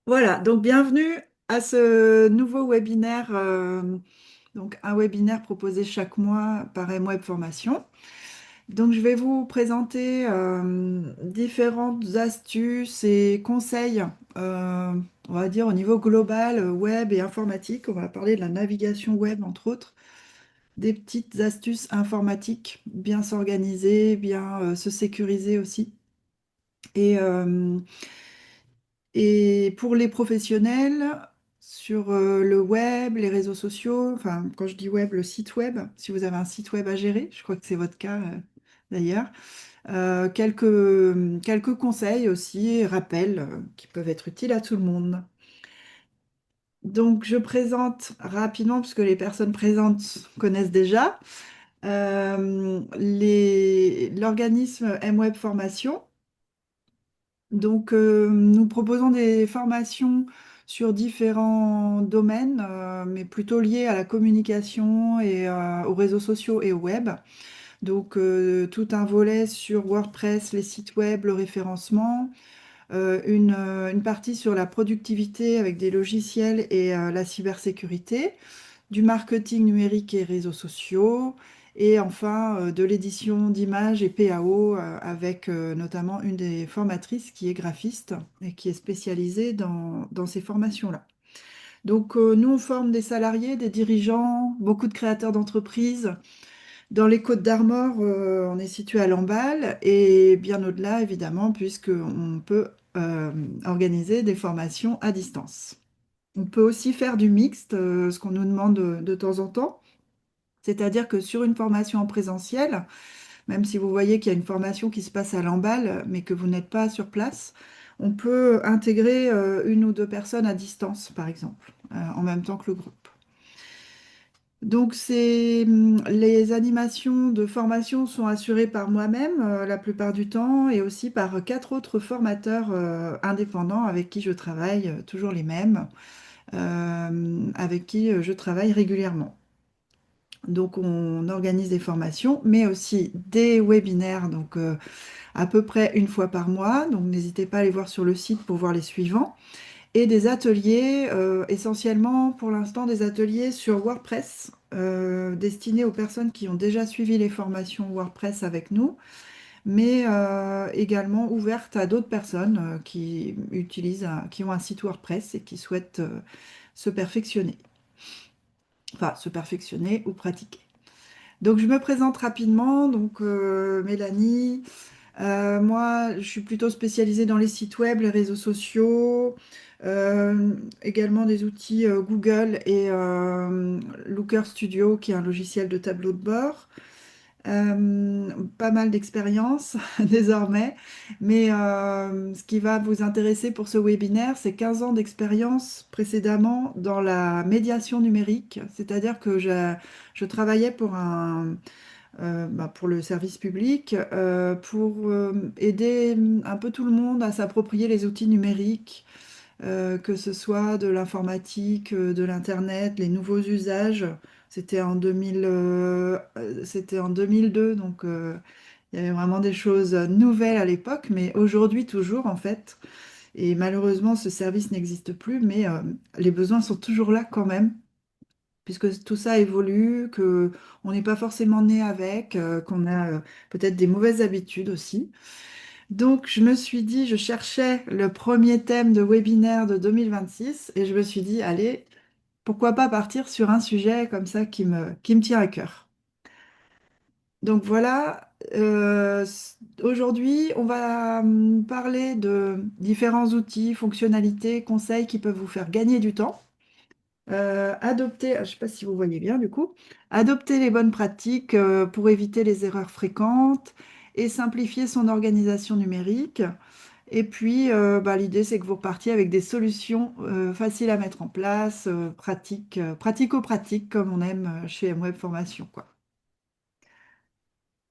Voilà, donc bienvenue à ce nouveau webinaire, donc un webinaire proposé chaque mois par MWeb Formation. Donc je vais vous présenter différentes astuces et conseils, on va dire au niveau global, web et informatique. On va parler de la navigation web entre autres, des petites astuces informatiques, bien s'organiser, bien se sécuriser aussi. Et, euh, Et pour les professionnels, sur le web, les réseaux sociaux, enfin, quand je dis web, le site web, si vous avez un site web à gérer, je crois que c'est votre cas d'ailleurs, quelques conseils aussi, et rappels qui peuvent être utiles à tout le monde. Donc, je présente rapidement, puisque les personnes présentes connaissent déjà, l'organisme MWeb Formation. Donc, nous proposons des formations sur différents domaines, mais plutôt liés à la communication et aux réseaux sociaux et au web. Donc, tout un volet sur WordPress, les sites web, le référencement, une partie sur la productivité avec des logiciels et la cybersécurité, du marketing numérique et réseaux sociaux, et enfin de l'édition d'images et PAO avec notamment une des formatrices qui est graphiste et qui est spécialisée dans ces formations-là. Donc nous, on forme des salariés, des dirigeants, beaucoup de créateurs d'entreprises. Dans les Côtes d'Armor, on est situé à Lamballe et bien au-delà, évidemment, puisqu'on peut organiser des formations à distance. On peut aussi faire du mixte, ce qu'on nous demande de temps en temps. C'est-à-dire que sur une formation en présentiel, même si vous voyez qu'il y a une formation qui se passe à Lamballe, mais que vous n'êtes pas sur place, on peut intégrer une ou deux personnes à distance, par exemple, en même temps que le groupe. Donc, les animations de formation sont assurées par moi-même la plupart du temps et aussi par quatre autres formateurs indépendants avec qui je travaille, toujours les mêmes, avec qui je travaille régulièrement. Donc, on organise des formations, mais aussi des webinaires, donc à peu près une fois par mois. Donc, n'hésitez pas à aller voir sur le site pour voir les suivants. Et des ateliers, essentiellement pour l'instant des ateliers sur WordPress, destinés aux personnes qui ont déjà suivi les formations WordPress avec nous, mais également ouvertes à d'autres personnes qui qui ont un site WordPress et qui souhaitent se perfectionner, enfin se perfectionner ou pratiquer. Donc, je me présente rapidement. Donc, Mélanie, moi, je suis plutôt spécialisée dans les sites web, les réseaux sociaux, également des outils Google et Looker Studio, qui est un logiciel de tableau de bord. Pas mal d'expérience désormais, mais ce qui va vous intéresser pour ce webinaire, c'est 15 ans d'expérience précédemment dans la médiation numérique, c'est-à-dire que je travaillais pour le service public, pour aider un peu tout le monde à s'approprier les outils numériques, que ce soit de l'informatique, de l'Internet, les nouveaux usages. C'était en 2002, donc il y avait vraiment des choses nouvelles à l'époque, mais aujourd'hui toujours en fait. Et malheureusement, ce service n'existe plus, mais les besoins sont toujours là quand même, puisque tout ça évolue, que on n'est pas forcément né avec, qu'on a peut-être des mauvaises habitudes aussi. Donc, je me suis dit, je cherchais le premier thème de webinaire de 2026 et je me suis dit, allez, pourquoi pas partir sur un sujet comme ça qui me tient à cœur. Donc voilà, aujourd'hui, on va parler de différents outils, fonctionnalités, conseils qui peuvent vous faire gagner du temps. Je ne sais pas si vous voyez bien du coup, adopter les bonnes pratiques pour éviter les erreurs fréquentes et simplifier son organisation numérique. Et puis, l'idée, c'est que vous repartiez avec des solutions faciles à mettre en place, pratico-pratiques, comme on aime chez MWeb Formation, quoi.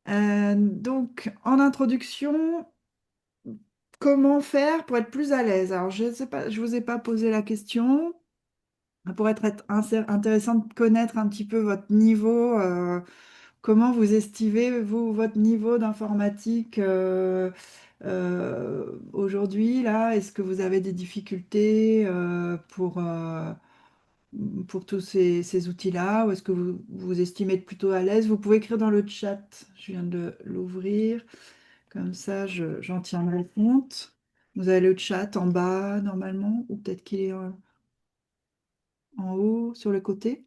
Donc, en introduction, comment faire pour être plus à l'aise? Alors, je ne sais pas, je vous ai pas posé la question. Pour être intéressant de connaître un petit peu votre niveau, comment vous estimez, vous, votre niveau d'informatique, Aujourd'hui, là, est-ce que vous avez des difficultés pour tous ces outils-là, ou est-ce que vous vous estimez être plutôt à l'aise? Vous pouvez écrire dans le chat. Je viens de l'ouvrir. Comme ça, j'en tiendrai compte. Vous avez le chat en bas, normalement, ou peut-être qu'il est en haut, sur le côté.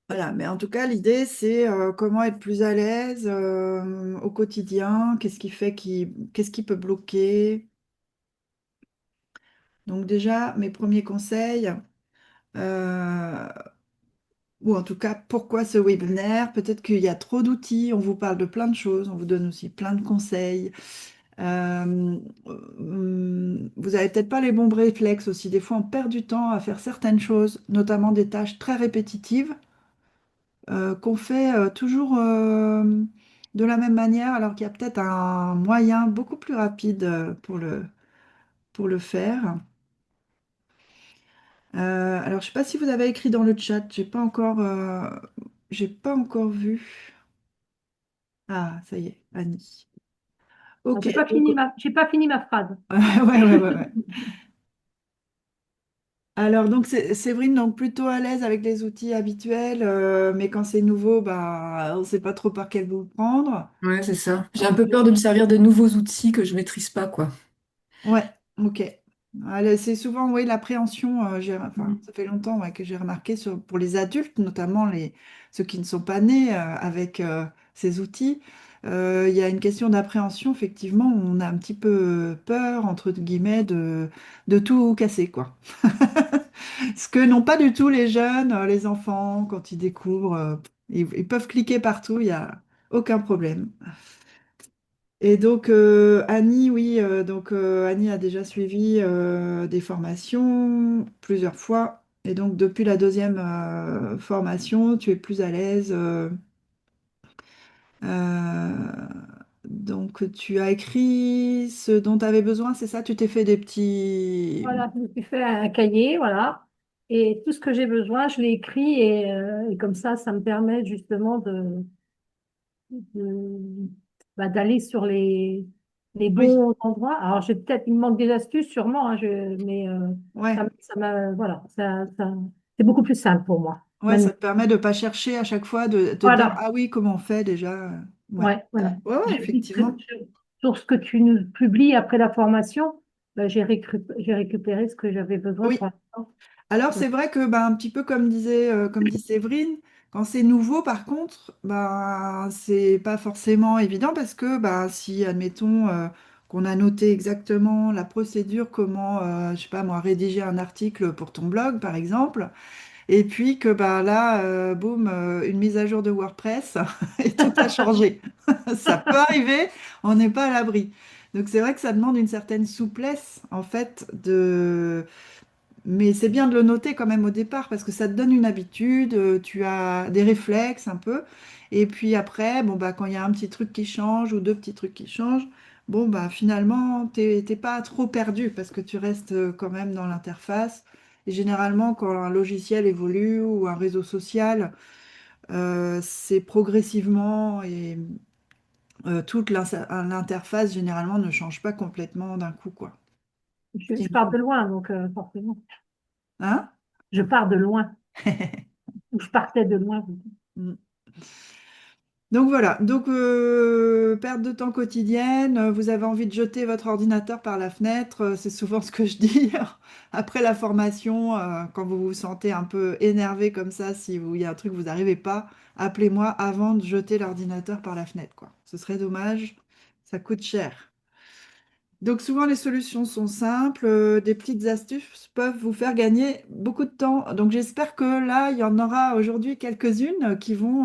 Voilà, mais en tout cas, l'idée, c'est comment être plus à l'aise au quotidien, qu'est-ce qui peut bloquer. Donc déjà, mes premiers conseils, euh, ou en tout cas, pourquoi ce webinaire? Peut-être qu'il y a trop d'outils, on vous parle de plein de choses, on vous donne aussi plein de conseils. Euh, Vous n'avez peut-être pas les bons réflexes aussi. Des fois, on perd du temps à faire certaines choses, notamment des tâches très répétitives, qu'on fait toujours de la même manière, alors qu'il y a peut-être un moyen beaucoup plus rapide pour le faire. Alors, je ne sais pas si vous avez écrit dans le chat, j'ai pas encore vu. Ah, ça y est, Annie. Alors, Ok, donc, j'ai pas fini ma phrase. ouais. Alors, donc, Séverine, donc plutôt à l'aise avec les outils habituels, mais quand c'est nouveau, bah, on ne sait pas trop par quel bout prendre. Ouais, c'est ça. J'ai un peu peur de me servir de nouveaux outils que je maîtrise pas, quoi. Ouais, ok. C'est souvent, oui, l'appréhension, enfin, Mm. ça fait longtemps ouais, que j'ai remarqué pour les adultes, notamment ceux qui ne sont pas nés avec ces outils. Il y a une question d'appréhension, effectivement, on a un petit peu peur, entre guillemets, de tout casser, quoi. Ce que n'ont pas du tout les jeunes, les enfants, quand ils découvrent, ils peuvent cliquer partout, il n'y a aucun problème. Et donc, Annie, oui, Annie a déjà suivi des formations plusieurs fois. Et donc, depuis la deuxième formation, tu es plus à l'aise. Euh, donc, tu as écrit ce dont tu avais besoin, c'est ça? Tu t'es fait des petits... Voilà, je me suis fait un cahier, voilà. Et tout ce que j'ai besoin, je l'ai écrit et comme ça me permet justement de- d'aller sur les Oui, bons endroits. Alors, il me manque des astuces sûrement, hein, mais ouais. voilà, c'est beaucoup plus simple pour moi. Ouais, Maintenant, ça te permet de ne pas chercher à chaque fois, de te dire, voilà, ah oui, comment on fait déjà? Ouais. ouais, voilà. Ouais, Je dis que effectivement. sur ce que tu nous publies après la formation, ben, j'ai récupéré ce que j'avais besoin pour Oui. l'instant. Alors, c'est vrai que, bah, un petit peu comme dit Séverine, quand c'est nouveau, par contre, bah, c'est pas forcément évident parce que bah, si, admettons, qu'on a noté exactement la procédure, comment, je sais pas moi, rédiger un article pour ton blog, par exemple, et puis que bah, là, boum, une mise à jour de WordPress et tout a changé. Ça peut arriver, on n'est pas à l'abri. Donc c'est vrai que ça demande une certaine souplesse, en fait, mais c'est bien de le noter quand même au départ parce que ça te donne une habitude, tu as des réflexes un peu. Et puis après, bon, bah, quand il y a un petit truc qui change ou deux petits trucs qui changent, bon, bah, finalement, t'es pas trop perdu parce que tu restes quand même dans l'interface. Et généralement, quand un logiciel évolue ou un réseau social, c'est progressivement et toute l'interface généralement ne change pas complètement d'un coup, quoi. Je pars de loin, donc forcément. Hein? Je pars de loin. Ou je partais de loin. Mm. Donc voilà, donc perte de temps quotidienne, vous avez envie de jeter votre ordinateur par la fenêtre, c'est souvent ce que je dis après la formation, quand vous vous sentez un peu énervé comme ça, si il y a un truc que vous n'arrivez pas, appelez-moi avant de jeter l'ordinateur par la fenêtre, quoi. Ce serait dommage, ça coûte cher. Donc souvent les solutions sont simples, des petites astuces peuvent vous faire gagner beaucoup de temps. Donc j'espère que là, il y en aura aujourd'hui quelques-unes qui vont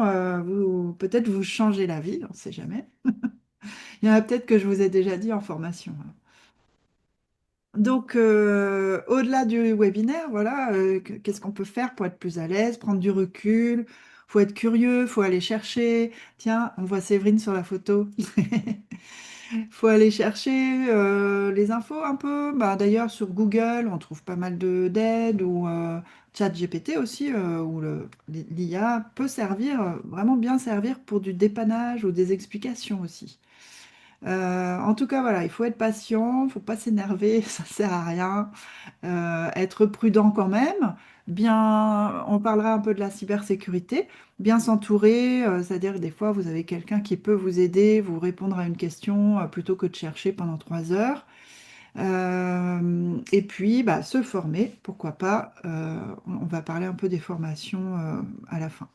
peut-être vous changer la vie, on ne sait jamais. Il y en a peut-être que je vous ai déjà dit en formation. Donc au-delà du webinaire, voilà, qu'est-ce qu'on peut faire pour être plus à l'aise, prendre du recul, faut être curieux, faut aller chercher. Tiens, on voit Séverine sur la photo. Faut aller chercher les infos un peu. Bah, d'ailleurs, sur Google, on trouve pas mal d'aide ou ChatGPT aussi, où l'IA peut servir, vraiment bien servir pour du dépannage ou des explications aussi. En tout cas, voilà, il faut être patient, il faut pas s'énerver, ça sert à rien. Être prudent quand même. Bien, on parlera un peu de la cybersécurité. Bien s'entourer, c'est-à-dire que des fois, vous avez quelqu'un qui peut vous aider, vous répondre à une question plutôt que de chercher pendant 3 heures. Et puis, bah, se former, pourquoi pas. On va parler un peu des formations à la fin.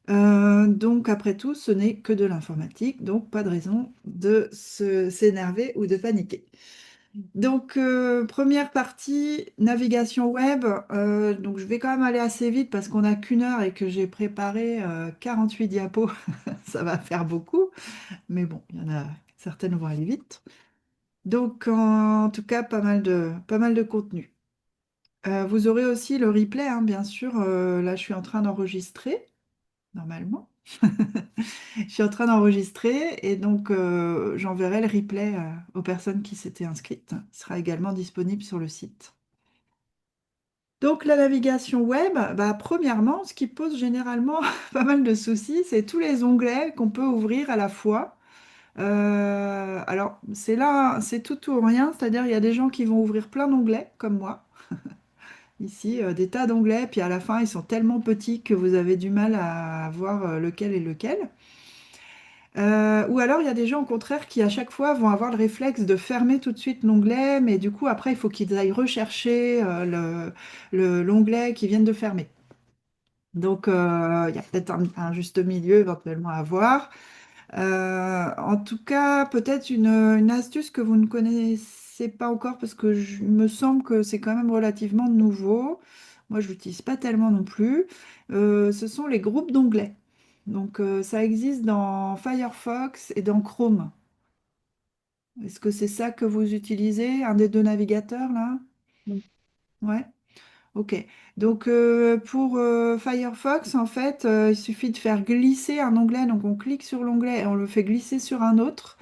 Donc, après tout, ce n'est que de l'informatique, donc pas de raison de s'énerver ou de paniquer. Donc, première partie, navigation web. Donc, je vais quand même aller assez vite parce qu'on n'a qu'une heure et que j'ai préparé 48 diapos. Ça va faire beaucoup, mais bon, il y en a certaines vont aller vite. Donc, en tout cas, pas mal de contenu. Vous aurez aussi le replay, hein, bien sûr. Là, je suis en train d'enregistrer, normalement. Je suis en train d'enregistrer et donc j'enverrai le replay aux personnes qui s'étaient inscrites. Il sera également disponible sur le site. Donc la navigation web, bah, premièrement, ce qui pose généralement pas mal de soucis, c'est tous les onglets qu'on peut ouvrir à la fois. Alors c'est là, c'est tout ou rien, c'est-à-dire il y a des gens qui vont ouvrir plein d'onglets, comme moi, ici, des tas d'onglets, puis à la fin ils sont tellement petits que vous avez du mal à voir lequel est lequel. Ou alors il y a des gens au contraire qui à chaque fois vont avoir le réflexe de fermer tout de suite l'onglet, mais du coup après il faut qu'ils aillent rechercher l'onglet qu'ils viennent de fermer. Donc il y a peut-être un juste milieu éventuellement à voir. En tout cas, peut-être une astuce que vous ne connaissez pas encore parce que il me semble que c'est quand même relativement nouveau. Moi, je l'utilise pas tellement non plus. Ce sont les groupes d'onglets. Donc, ça existe dans Firefox et dans Chrome. Est-ce que c'est ça que vous utilisez, un des deux navigateurs là? Ouais. Ok. Donc pour Firefox, en fait, il suffit de faire glisser un onglet. Donc on clique sur l'onglet et on le fait glisser sur un autre.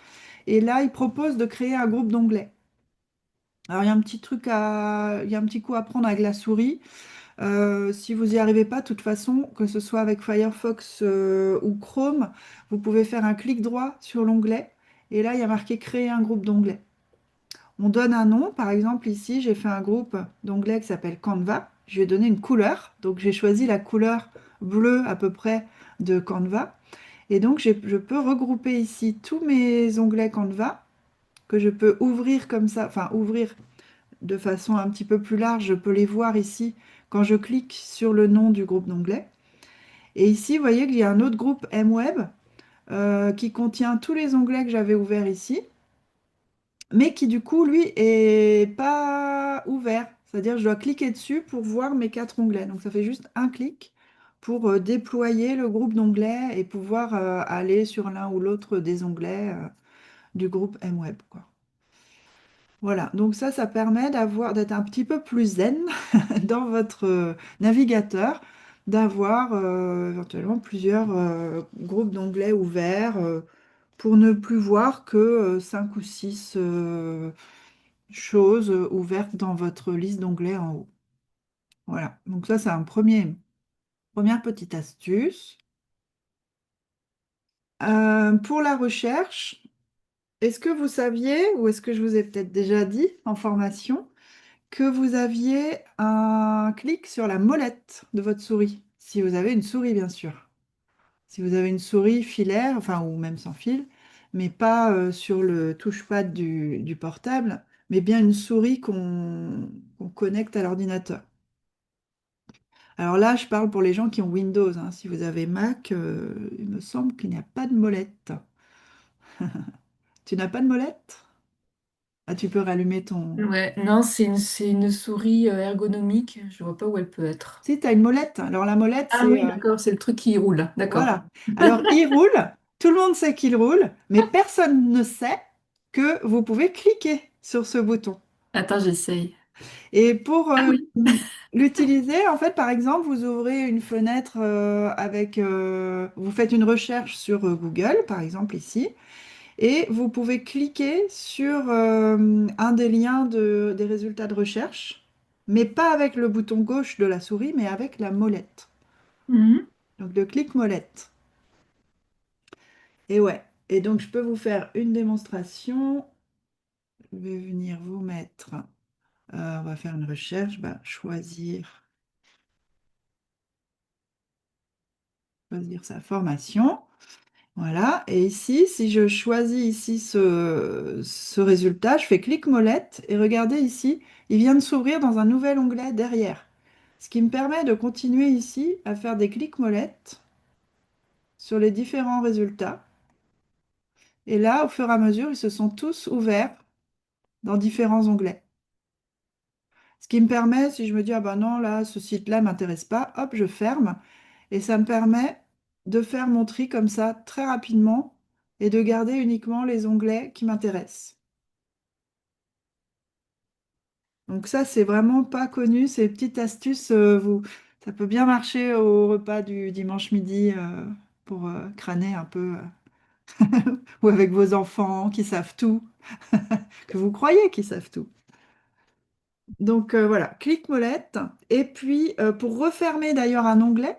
Et là, il propose de créer un groupe d'onglets. Alors il y a un petit truc il y a un petit coup à prendre avec la souris. Si vous n'y arrivez pas, de toute façon, que ce soit avec Firefox ou Chrome, vous pouvez faire un clic droit sur l'onglet. Et là, il y a marqué créer un groupe d'onglets. On donne un nom, par exemple ici j'ai fait un groupe d'onglets qui s'appelle Canva. Je vais donner une couleur, donc j'ai choisi la couleur bleue à peu près de Canva. Et donc je peux regrouper ici tous mes onglets Canva que je peux ouvrir comme ça, enfin ouvrir de façon un petit peu plus large. Je peux les voir ici quand je clique sur le nom du groupe d'onglets. Et ici, vous voyez qu'il y a un autre groupe MWeb qui contient tous les onglets que j'avais ouverts ici, mais qui du coup, lui, est pas ouvert. C'est-à-dire, je dois cliquer dessus pour voir mes 4 onglets. Donc, ça fait juste un clic pour déployer le groupe d'onglets et pouvoir aller sur l'un ou l'autre des onglets du groupe MWeb, quoi. Voilà, donc ça permet d'être un petit peu plus zen dans votre navigateur, d'avoir éventuellement plusieurs groupes d'onglets ouverts pour ne plus voir que 5 ou 6 choses ouvertes dans votre liste d'onglets en haut. Voilà, donc ça c'est première petite astuce. Pour la recherche, est-ce que vous saviez, ou est-ce que je vous ai peut-être déjà dit en formation, que vous aviez un clic sur la molette de votre souris, si vous avez une souris bien sûr. Si vous avez une souris filaire, enfin ou même sans fil, mais pas sur le touchpad du portable, mais bien une souris qu'on connecte à l'ordinateur. Alors là, je parle pour les gens qui ont Windows, hein. Si vous avez Mac, il me semble qu'il n'y a pas de molette. Tu n'as pas de molette? Ah, tu peux rallumer ton... Ouais, non, c'est une souris ergonomique. Je vois pas où elle peut être. Si, tu as une molette. Alors la molette, Ah c'est... oui, d'accord, c'est le truc qui roule. D'accord. Voilà. Alors, il roule, tout le monde sait qu'il roule, mais personne ne sait que vous pouvez cliquer sur ce bouton. Attends, j'essaye. Et pour Ah oui. l'utiliser, en fait, par exemple, vous ouvrez une fenêtre vous faites une recherche sur Google, par exemple ici, Et vous pouvez cliquer sur un des liens des résultats de recherche, mais pas avec le bouton gauche de la souris, mais avec la molette. Mhm. Donc le clic molette. Et ouais. Et donc je peux vous faire une démonstration. Je vais venir vous mettre. On va faire une recherche. Bah, choisir sa formation. Voilà. Et ici, si je choisis ici ce résultat, je fais clic molette et regardez ici, il vient de s'ouvrir dans un nouvel onglet derrière. Ce qui me permet de continuer ici à faire des clics molettes sur les différents résultats. Et là, au fur et à mesure, ils se sont tous ouverts dans différents onglets. Ce qui me permet, si je me dis, ah ben non, là, ce site-là ne m'intéresse pas, hop, je ferme. Et ça me permet de faire mon tri comme ça très rapidement et de garder uniquement les onglets qui m'intéressent. Donc ça, c'est vraiment pas connu, ces petites astuces, ça peut bien marcher au repas du dimanche midi pour crâner un peu, ou avec vos enfants qui savent tout, que vous croyez qu'ils savent tout. Donc voilà, clic molette. Et puis pour refermer d'ailleurs un onglet,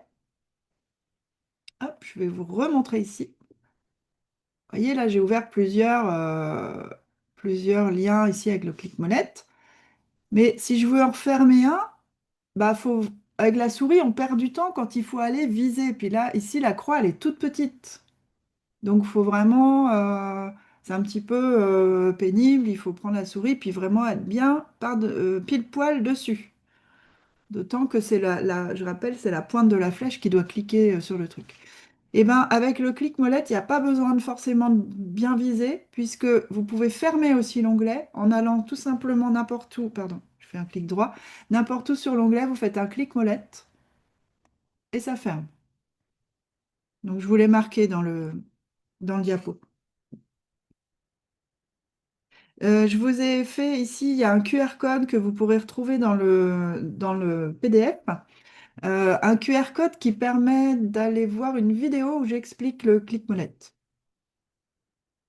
hop, je vais vous remontrer ici. Vous voyez, là, j'ai ouvert plusieurs liens ici avec le clic molette. Mais si je veux en refermer un, bah, avec la souris, on perd du temps quand il faut aller viser. Puis là, ici, la croix, elle est toute petite. Donc, il faut vraiment, c'est un petit peu pénible. Il faut prendre la souris, puis vraiment être bien pile poil dessus. D'autant que je rappelle, c'est la pointe de la flèche qui doit cliquer sur le truc. Et ben, avec le clic molette, il n'y a pas besoin de forcément de bien viser, puisque vous pouvez fermer aussi l'onglet en allant tout simplement n'importe où. Pardon, je fais un clic droit. N'importe où sur l'onglet, vous faites un clic molette et ça ferme. Donc, je vous l'ai marqué dans le diapo. Je vous ai fait ici, il y a un QR code que vous pourrez retrouver dans le PDF. Un QR code qui permet d'aller voir une vidéo où j'explique le clic molette,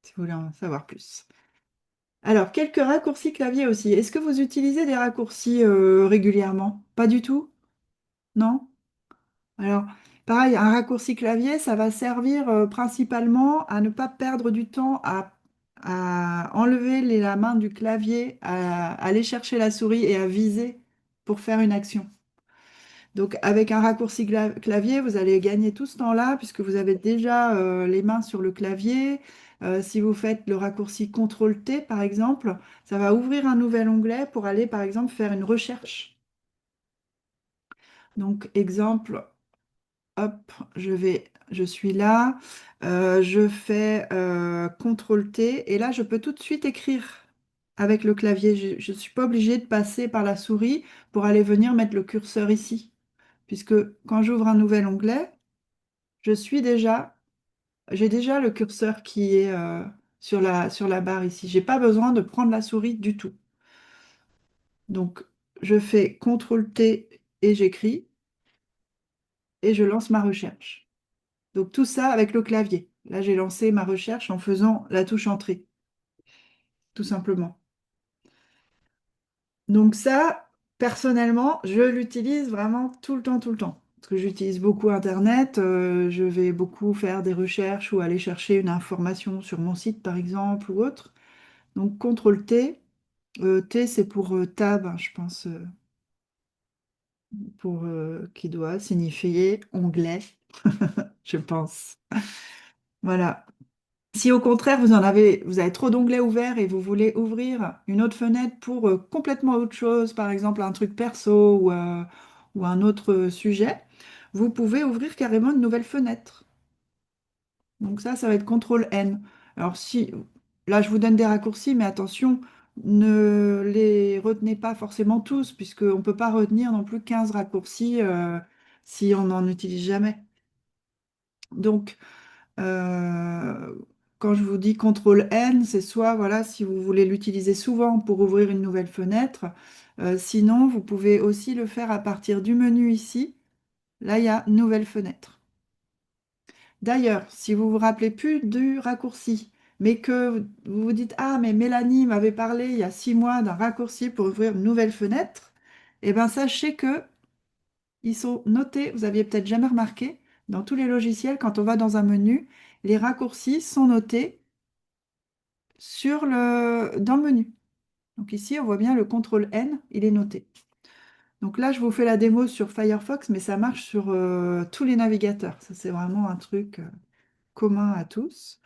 si vous voulez en savoir plus. Alors, quelques raccourcis clavier aussi. Est-ce que vous utilisez des raccourcis régulièrement? Pas du tout? Non? Alors, pareil, un raccourci clavier, ça va servir principalement à ne pas perdre du temps à enlever la main du clavier, à aller chercher la souris et à viser pour faire une action. Donc, avec un raccourci clavier, vous allez gagner tout ce temps-là puisque vous avez déjà les mains sur le clavier. Si vous faites le raccourci CTRL-T, par exemple, ça va ouvrir un nouvel onglet pour aller, par exemple, faire une recherche. Donc, exemple, hop, je suis là, je fais CTRL-T et là, je peux tout de suite écrire avec le clavier. Je ne suis pas obligée de passer par la souris pour aller venir mettre le curseur ici, puisque quand j'ouvre un nouvel onglet, je suis déjà, j'ai déjà le curseur qui est sur la barre ici. J'ai pas besoin de prendre la souris du tout. Donc, je fais CTRL-T et j'écris et je lance ma recherche. Donc, tout ça avec le clavier. Là, j'ai lancé ma recherche en faisant la touche entrée, tout simplement. Donc ça, personnellement, je l'utilise vraiment tout le temps, tout le temps. Parce que j'utilise beaucoup Internet, je vais beaucoup faire des recherches ou aller chercher une information sur mon site, par exemple, ou autre. Donc, CTRL-T. T, c'est pour tab, hein, je pense, qui doit signifier onglet, je pense. Voilà. Si au contraire vous avez trop d'onglets ouverts et vous voulez ouvrir une autre fenêtre pour complètement autre chose, par exemple un truc perso ou un autre sujet, vous pouvez ouvrir carrément une nouvelle fenêtre. Donc ça va être CTRL-N. Alors si, là je vous donne des raccourcis, mais attention, ne les retenez pas forcément tous, puisqu'on ne peut pas retenir non plus 15 raccourcis si on n'en utilise jamais. Donc, Euh, quand je vous dis CTRL-N, c'est soit voilà, si vous voulez l'utiliser souvent pour ouvrir une nouvelle fenêtre. Sinon, vous pouvez aussi le faire à partir du menu ici. Là, il y a Nouvelle fenêtre. D'ailleurs, si vous vous rappelez plus du raccourci, mais que vous vous dites, ah, mais Mélanie m'avait parlé il y a 6 mois d'un raccourci pour ouvrir une nouvelle fenêtre, eh bien, sachez que ils sont notés, vous aviez peut-être jamais remarqué, dans tous les logiciels, quand on va dans un menu, les raccourcis sont notés dans le menu. Donc ici, on voit bien le contrôle N, il est noté. Donc là, je vous fais la démo sur Firefox, mais ça marche sur tous les navigateurs. Ça, c'est vraiment un truc commun à tous.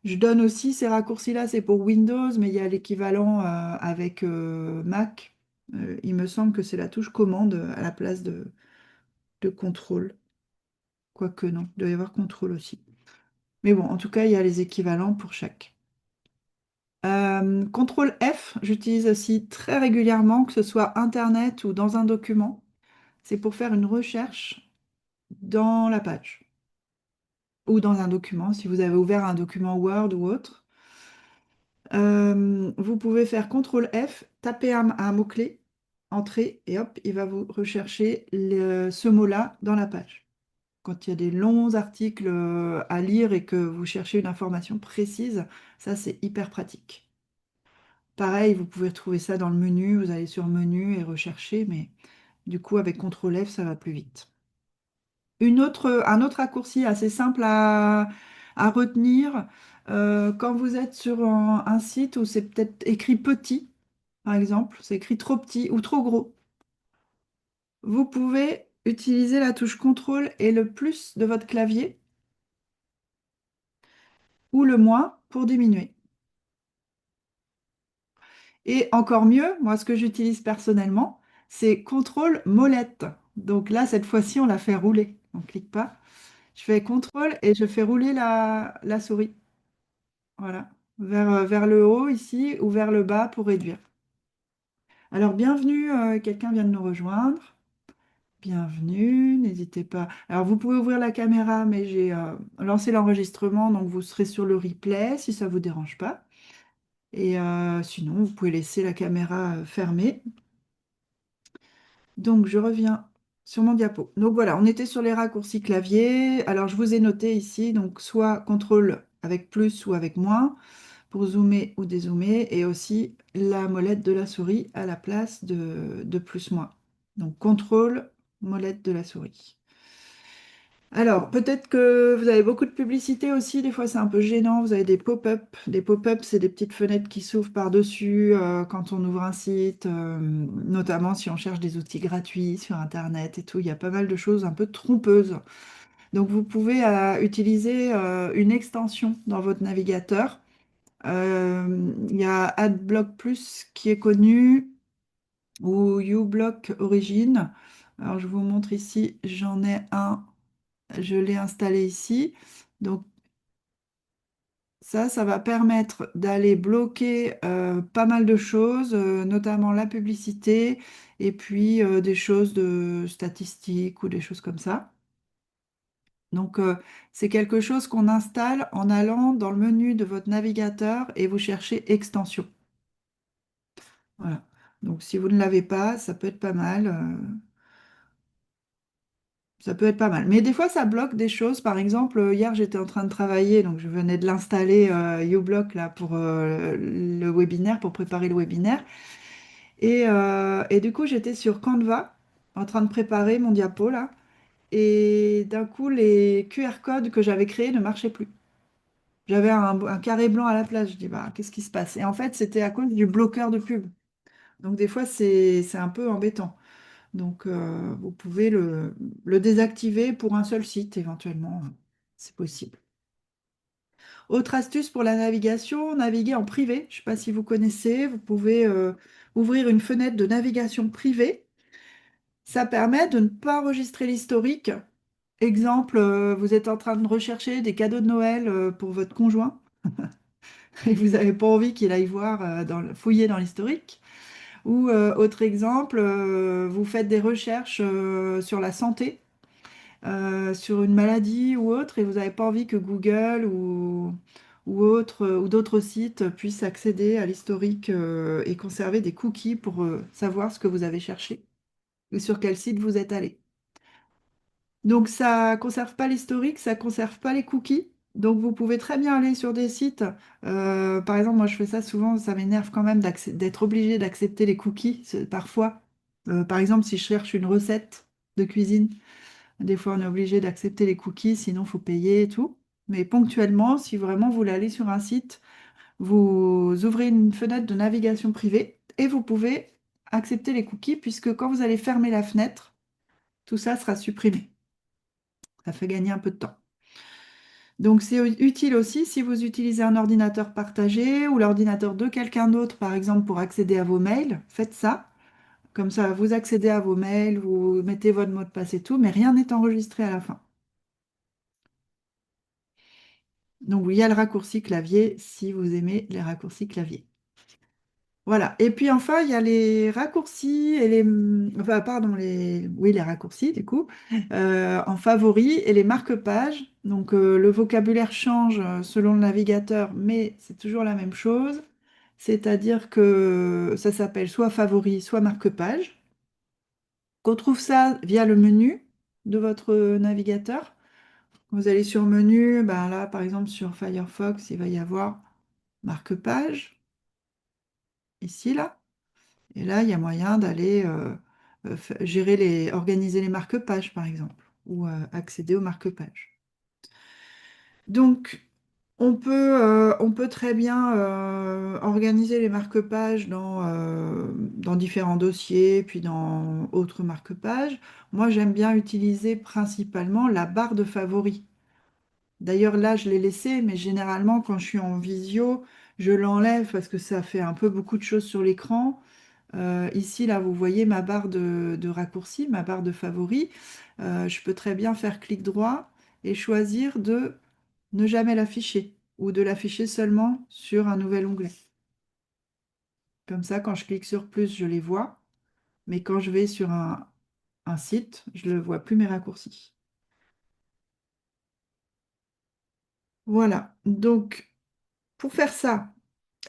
Je donne aussi ces raccourcis-là, c'est pour Windows, mais il y a l'équivalent avec Mac. Il me semble que c'est la touche commande à la place de contrôle. Quoique non, il doit y avoir contrôle aussi. Mais bon, en tout cas, il y a les équivalents pour chaque. Contrôle F, j'utilise aussi très régulièrement, que ce soit Internet ou dans un document. C'est pour faire une recherche dans la page ou dans un document, si vous avez ouvert un document Word ou autre. Vous pouvez faire CTRL F, taper un mot-clé, entrer, et hop, il va vous rechercher ce mot-là dans la page. Quand il y a des longs articles à lire et que vous cherchez une information précise, ça c'est hyper pratique. Pareil, vous pouvez retrouver ça dans le menu, vous allez sur menu et rechercher, mais du coup avec CTRL F, ça va plus vite. Un autre raccourci assez simple à retenir, quand vous êtes sur un site où c'est peut-être écrit petit, par exemple, c'est écrit trop petit ou trop gros, vous pouvez utiliser la touche CTRL et le plus de votre clavier ou le moins pour diminuer. Et encore mieux, moi ce que j'utilise personnellement, c'est CTRL molette. Donc là, cette fois-ci, on la fait rouler. On ne clique pas. Je fais CTRL et je fais rouler la souris. Voilà, vers le haut ici ou vers le bas pour réduire. Alors, bienvenue, quelqu'un vient de nous rejoindre. Bienvenue, n'hésitez pas. Alors, vous pouvez ouvrir la caméra, mais j'ai lancé l'enregistrement, donc vous serez sur le replay si ça ne vous dérange pas. Et sinon, vous pouvez laisser la caméra fermée. Donc, je reviens sur mon diapo. Donc voilà, on était sur les raccourcis clavier. Alors, je vous ai noté ici, donc soit CTRL avec plus ou avec moins pour zoomer ou dézoomer, et aussi la molette de la souris à la place de plus-moins. Donc contrôle, molette de la souris. Alors, peut-être que vous avez beaucoup de publicité aussi, des fois c'est un peu gênant, vous avez des pop-up. Des pop-up, c'est des petites fenêtres qui s'ouvrent par-dessus quand on ouvre un site, notamment si on cherche des outils gratuits sur Internet et tout. Il y a pas mal de choses un peu trompeuses. Donc, vous pouvez utiliser une extension dans votre navigateur. Il y a AdBlock Plus qui est connu ou uBlock Origin. Alors, je vous montre ici, j'en ai un, je l'ai installé ici. Donc, ça va permettre d'aller bloquer pas mal de choses, notamment la publicité et puis des choses de statistiques ou des choses comme ça. Donc, c'est quelque chose qu'on installe en allant dans le menu de votre navigateur et vous cherchez Extension. Voilà. Donc, si vous ne l'avez pas, ça peut être pas mal. Ça peut être pas mal. Mais des fois, ça bloque des choses. Par exemple, hier, j'étais en train de travailler, donc je venais de l'installer, uBlock, là, pour le webinaire, pour préparer le webinaire. Et du coup, j'étais sur Canva, en train de préparer mon diapo, là. Et d'un coup, les QR codes que j'avais créés ne marchaient plus. J'avais un carré blanc à la place. Je dis, bah, qu'est-ce qui se passe? Et en fait, c'était à cause du bloqueur de pub. Donc, des fois, c'est un peu embêtant. Donc, vous pouvez le désactiver pour un seul site, éventuellement. C'est possible. Autre astuce pour la navigation, naviguer en privé. Je ne sais pas si vous connaissez, vous pouvez ouvrir une fenêtre de navigation privée. Ça permet de ne pas enregistrer l'historique. Exemple, vous êtes en train de rechercher des cadeaux de Noël pour votre conjoint et vous n'avez pas envie qu'il aille voir, fouiller dans l'historique. Ou autre exemple, vous faites des recherches sur la santé, sur une maladie ou autre, et vous n'avez pas envie que Google ou d'autres sites puissent accéder à l'historique et conserver des cookies pour savoir ce que vous avez cherché et sur quel site vous êtes allé. Donc ça ne conserve pas l'historique, ça ne conserve pas les cookies. Donc, vous pouvez très bien aller sur des sites. Par exemple, moi, je fais ça souvent. Ça m'énerve quand même d'être obligé d'accepter les cookies parfois. Par exemple, si je cherche une recette de cuisine, des fois, on est obligé d'accepter les cookies, sinon, il faut payer et tout. Mais ponctuellement, si vraiment vous voulez aller sur un site, vous ouvrez une fenêtre de navigation privée et vous pouvez accepter les cookies, puisque quand vous allez fermer la fenêtre, tout ça sera supprimé. Ça fait gagner un peu de temps. Donc c'est utile aussi si vous utilisez un ordinateur partagé ou l'ordinateur de quelqu'un d'autre, par exemple pour accéder à vos mails, faites ça. Comme ça, vous accédez à vos mails, vous mettez votre mot de passe et tout, mais rien n'est enregistré à la fin. Donc oui, il y a le raccourci clavier si vous aimez les raccourcis clavier. Voilà. Et puis enfin, il y a les raccourcis et enfin, pardon, oui, les raccourcis, du coup, en favoris et les marque-pages. Donc, le vocabulaire change selon le navigateur, mais c'est toujours la même chose. C'est-à-dire que ça s'appelle soit favoris, soit marque-page. Qu'on trouve ça via le menu de votre navigateur. Vous allez sur menu, ben là, par exemple, sur Firefox, il va y avoir marque-page, ici, là. Et là, il y a moyen d'aller organiser les marque-pages, par exemple, ou accéder aux marque-pages. Donc, on peut très bien organiser les marque-pages dans différents dossiers, puis dans autres marque-pages. Moi, j'aime bien utiliser principalement la barre de favoris. D'ailleurs, là, je l'ai laissée, mais généralement, quand je suis en visio, je l'enlève parce que ça fait un peu beaucoup de choses sur l'écran. Ici, là, vous voyez ma barre de raccourci, ma barre de favoris. Je peux très bien faire clic droit et choisir de ne jamais l'afficher ou de l'afficher seulement sur un nouvel onglet. Comme ça, quand je clique sur plus, je les vois, mais quand je vais sur un site, je ne vois plus mes raccourcis. Voilà. Donc, pour faire ça,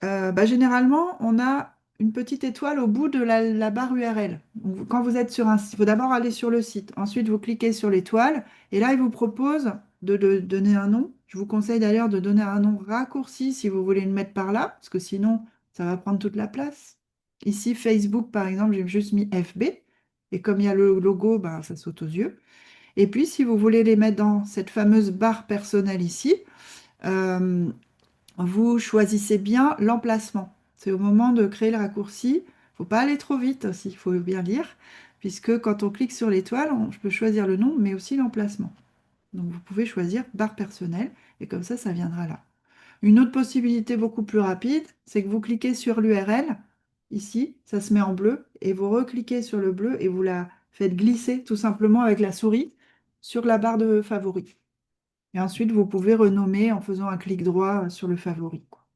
généralement, on a une petite étoile au bout de la barre URL. Donc, quand vous êtes sur un site, il faut d'abord aller sur le site. Ensuite, vous cliquez sur l'étoile. Et là, il vous propose de donner un nom. Je vous conseille d'ailleurs de donner un nom raccourci si vous voulez le mettre par là, parce que sinon, ça va prendre toute la place. Ici, Facebook, par exemple, j'ai juste mis FB. Et comme il y a le logo, ben, ça saute aux yeux. Et puis, si vous voulez les mettre dans cette fameuse barre personnelle ici, euh, vous choisissez bien l'emplacement. C'est au moment de créer le raccourci. Il ne faut pas aller trop vite aussi, il faut bien lire, puisque quand on clique sur l'étoile, je peux choisir le nom, mais aussi l'emplacement. Donc vous pouvez choisir barre personnelle, et comme ça viendra là. Une autre possibilité beaucoup plus rapide, c'est que vous cliquez sur l'URL, ici, ça se met en bleu, et vous recliquez sur le bleu et vous la faites glisser tout simplement avec la souris sur la barre de favoris. Et ensuite, vous pouvez renommer en faisant un clic droit sur le favori, quoi.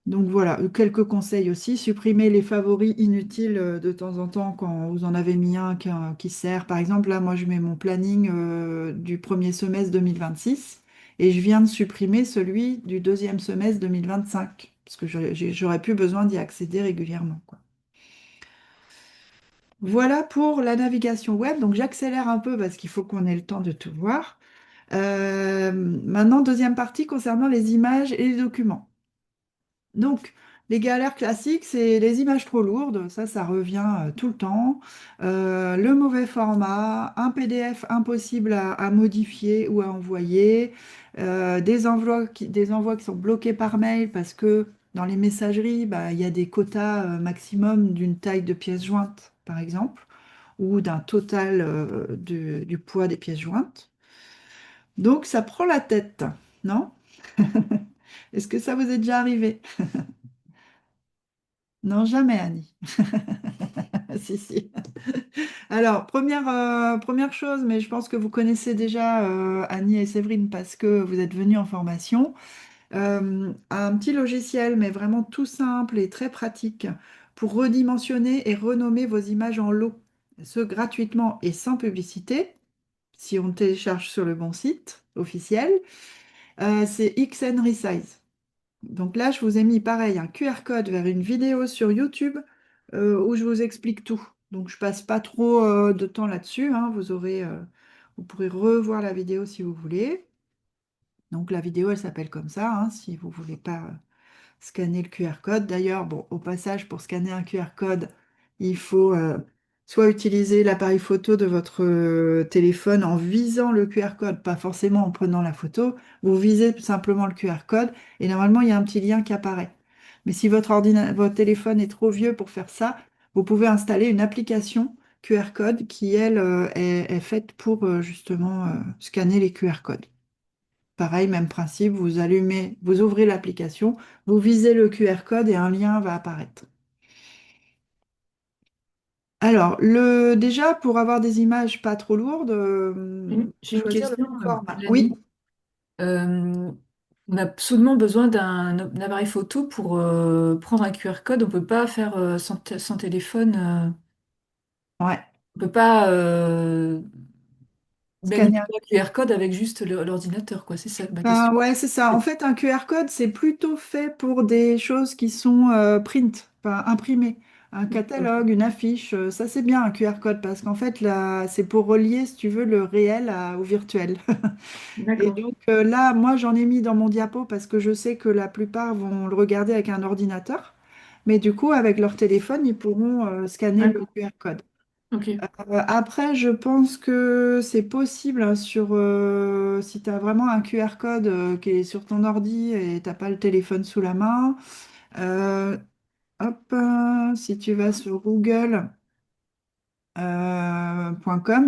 Donc voilà, quelques conseils aussi. Supprimez les favoris inutiles de temps en temps quand vous en avez mis un qui sert. Par exemple, là, moi, je mets mon planning du premier semestre 2026 et je viens de supprimer celui du deuxième semestre 2025 parce que j'aurais plus besoin d'y accéder régulièrement, quoi. Voilà pour la navigation web. Donc j'accélère un peu parce qu'il faut qu'on ait le temps de tout voir. Maintenant, deuxième partie concernant les images et les documents. Donc, les galères classiques, c'est les images trop lourdes, ça revient tout le temps. Le mauvais format, un PDF impossible à modifier ou à envoyer, des envois qui sont bloqués par mail parce que dans les messageries, bah, il y a des quotas maximum d'une taille de pièce jointe, par exemple, ou d'un total du poids des pièces jointes. Donc, ça prend la tête, non? Est-ce que ça vous est déjà arrivé? Non, jamais, Annie. Si, si. Alors, première chose, mais je pense que vous connaissez déjà Annie et Séverine parce que vous êtes venus en formation. Un petit logiciel, mais vraiment tout simple et très pratique pour redimensionner et renommer vos images en lots, ce gratuitement et sans publicité, si on télécharge sur le bon site officiel. C'est XN Resize. Donc là, je vous ai mis pareil un QR code vers une vidéo sur YouTube où je vous explique tout. Donc je passe pas trop de temps là-dessus, hein. Vous pourrez revoir la vidéo si vous voulez. Donc la vidéo, elle s'appelle comme ça, hein, si vous voulez pas scanner le QR code. D'ailleurs, bon, au passage, pour scanner un QR code, il faut soit utiliser l'appareil photo de votre téléphone en visant le QR code, pas forcément en prenant la photo. Vous visez simplement le QR code et normalement, il y a un petit lien qui apparaît. Mais si votre téléphone est trop vieux pour faire ça, vous pouvez installer une application QR code qui, elle, est faite pour justement scanner les QR codes. Pareil, même principe, vous allumez, vous ouvrez l'application, vous visez le QR code et un lien va apparaître. Alors, déjà, pour avoir des images pas trop lourdes, J'ai une choisir le question, bon format. Mélanie. Oui, Euh, on a absolument besoin d'un appareil photo pour prendre un QR code. On peut pas faire sans téléphone. ouais. On peut pas Scanner. manipuler un QR code avec juste l'ordinateur, quoi. C'est ça ma question. Ben, ouais, c'est ça. En fait, un QR code, c'est plutôt fait pour des choses qui sont print, enfin imprimées. Un D'accord. catalogue, une affiche, ça c'est bien un QR code parce qu'en fait, là, c'est pour relier, si tu veux, le réel au virtuel. Et D'accord. donc là, moi, j'en ai mis dans mon diapo parce que je sais que la plupart vont le regarder avec un ordinateur. Mais du coup, avec leur téléphone, ils pourront scanner le D'accord. QR code. Ok. Après, je pense que c'est possible hein, si tu as vraiment un QR code qui est sur ton ordi et tu n'as pas le téléphone sous la main. euh, hop, si tu vas sur google.com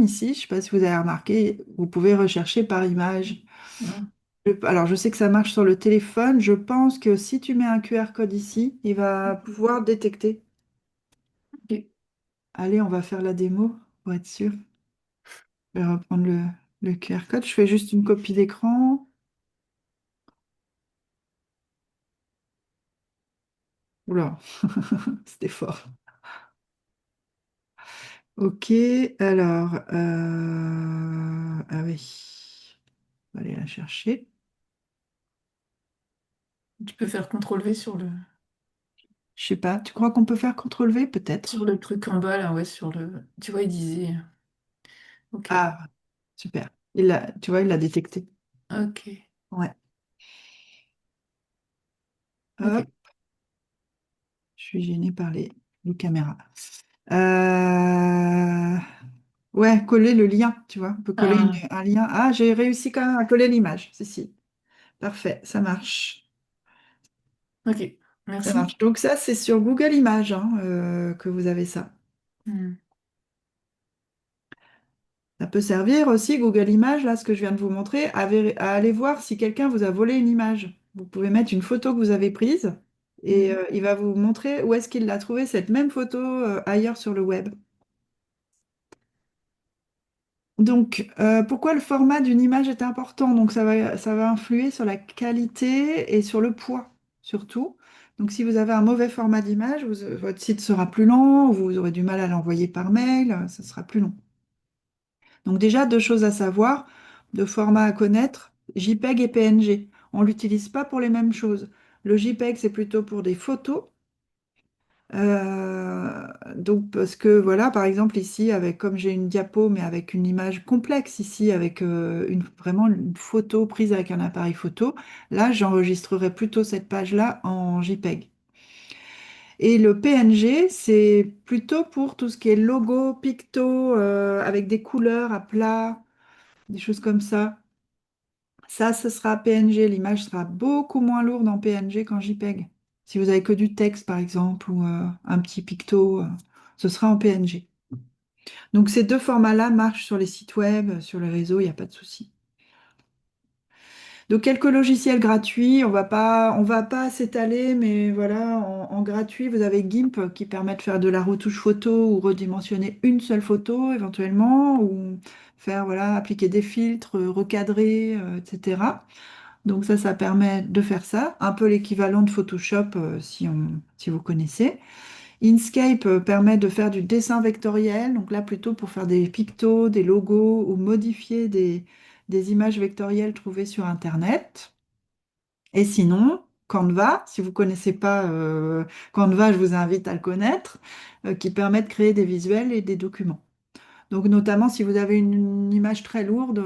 ici, je ne sais pas si vous avez remarqué, vous pouvez rechercher par image. Ah, Alors, je sais que ça marche sur le téléphone. Je pense que si tu mets un QR code ici, il va pouvoir détecter. ok. Allez, on va faire la démo pour être sûr. Je vais reprendre le QR code. Je fais juste une copie d'écran. Oula, c'était fort. Ok, alors, ah oui, on va aller la chercher. Tu peux faire CTRL-V Je sais pas, tu crois qu'on peut faire CTRL-V peut-être? sur le truc en bas, là, ouais, sur le. Tu vois, il disait. Ok. Ah, super. Tu vois, il l'a détecté. Ok. Ouais. Ok. Hop, je suis gênée par les caméras. Euh, Ouais, coller le lien, tu vois. On peut coller Ah, un lien. Ah, j'ai réussi quand même à coller l'image. Si, si. Parfait, ça marche. ok. Ça Merci. marche. Donc ça, c'est sur Google Images hein, que vous avez ça. Hmm. Ça peut servir aussi, Google Images, là, ce que je viens de vous montrer, à aller voir si quelqu'un vous a volé une image. Vous pouvez mettre une photo que vous avez prise et Mhm. il va vous montrer où est-ce qu'il a trouvé cette même photo ailleurs sur le web. Donc, pourquoi le format d'une image est important? Donc, ça va influer sur la qualité et sur le poids, surtout. Donc, si vous avez un mauvais format d'image, votre site sera plus lent, vous aurez du mal à l'envoyer par mail, ça sera plus long. Donc, déjà, deux choses à savoir, deux formats à connaître, JPEG et PNG. On ne l'utilise pas pour les mêmes choses. Le JPEG, c'est plutôt pour des photos. Donc, parce que voilà, par exemple, ici, comme j'ai une diapo, mais avec une image complexe, ici, avec vraiment une photo prise avec un appareil photo, là, j'enregistrerai plutôt cette page-là en JPEG. Et le PNG, c'est plutôt pour tout ce qui est logo, picto, avec des couleurs à plat, des choses comme ça. Ça, ce sera PNG. L'image sera beaucoup moins lourde en PNG qu'en JPEG. Si vous avez que du texte, par exemple, ou un petit picto, ce sera en PNG. Donc ces deux formats-là marchent sur les sites web, sur les réseaux, il n'y a pas de souci. Donc quelques logiciels gratuits, on va pas s'étaler, mais voilà, en gratuit, vous avez GIMP qui permet de faire de la retouche photo ou redimensionner une seule photo éventuellement, ou faire, voilà, appliquer des filtres, recadrer, etc. Donc ça permet de faire ça, un peu l'équivalent de Photoshop si vous connaissez. Inkscape permet de faire du dessin vectoriel, donc là plutôt pour faire des pictos, des logos ou modifier des images vectorielles trouvées sur Internet. Et sinon, Canva, si vous ne connaissez pas Canva, je vous invite à le connaître, qui permet de créer des visuels et des documents. Donc notamment si vous avez une image très lourde,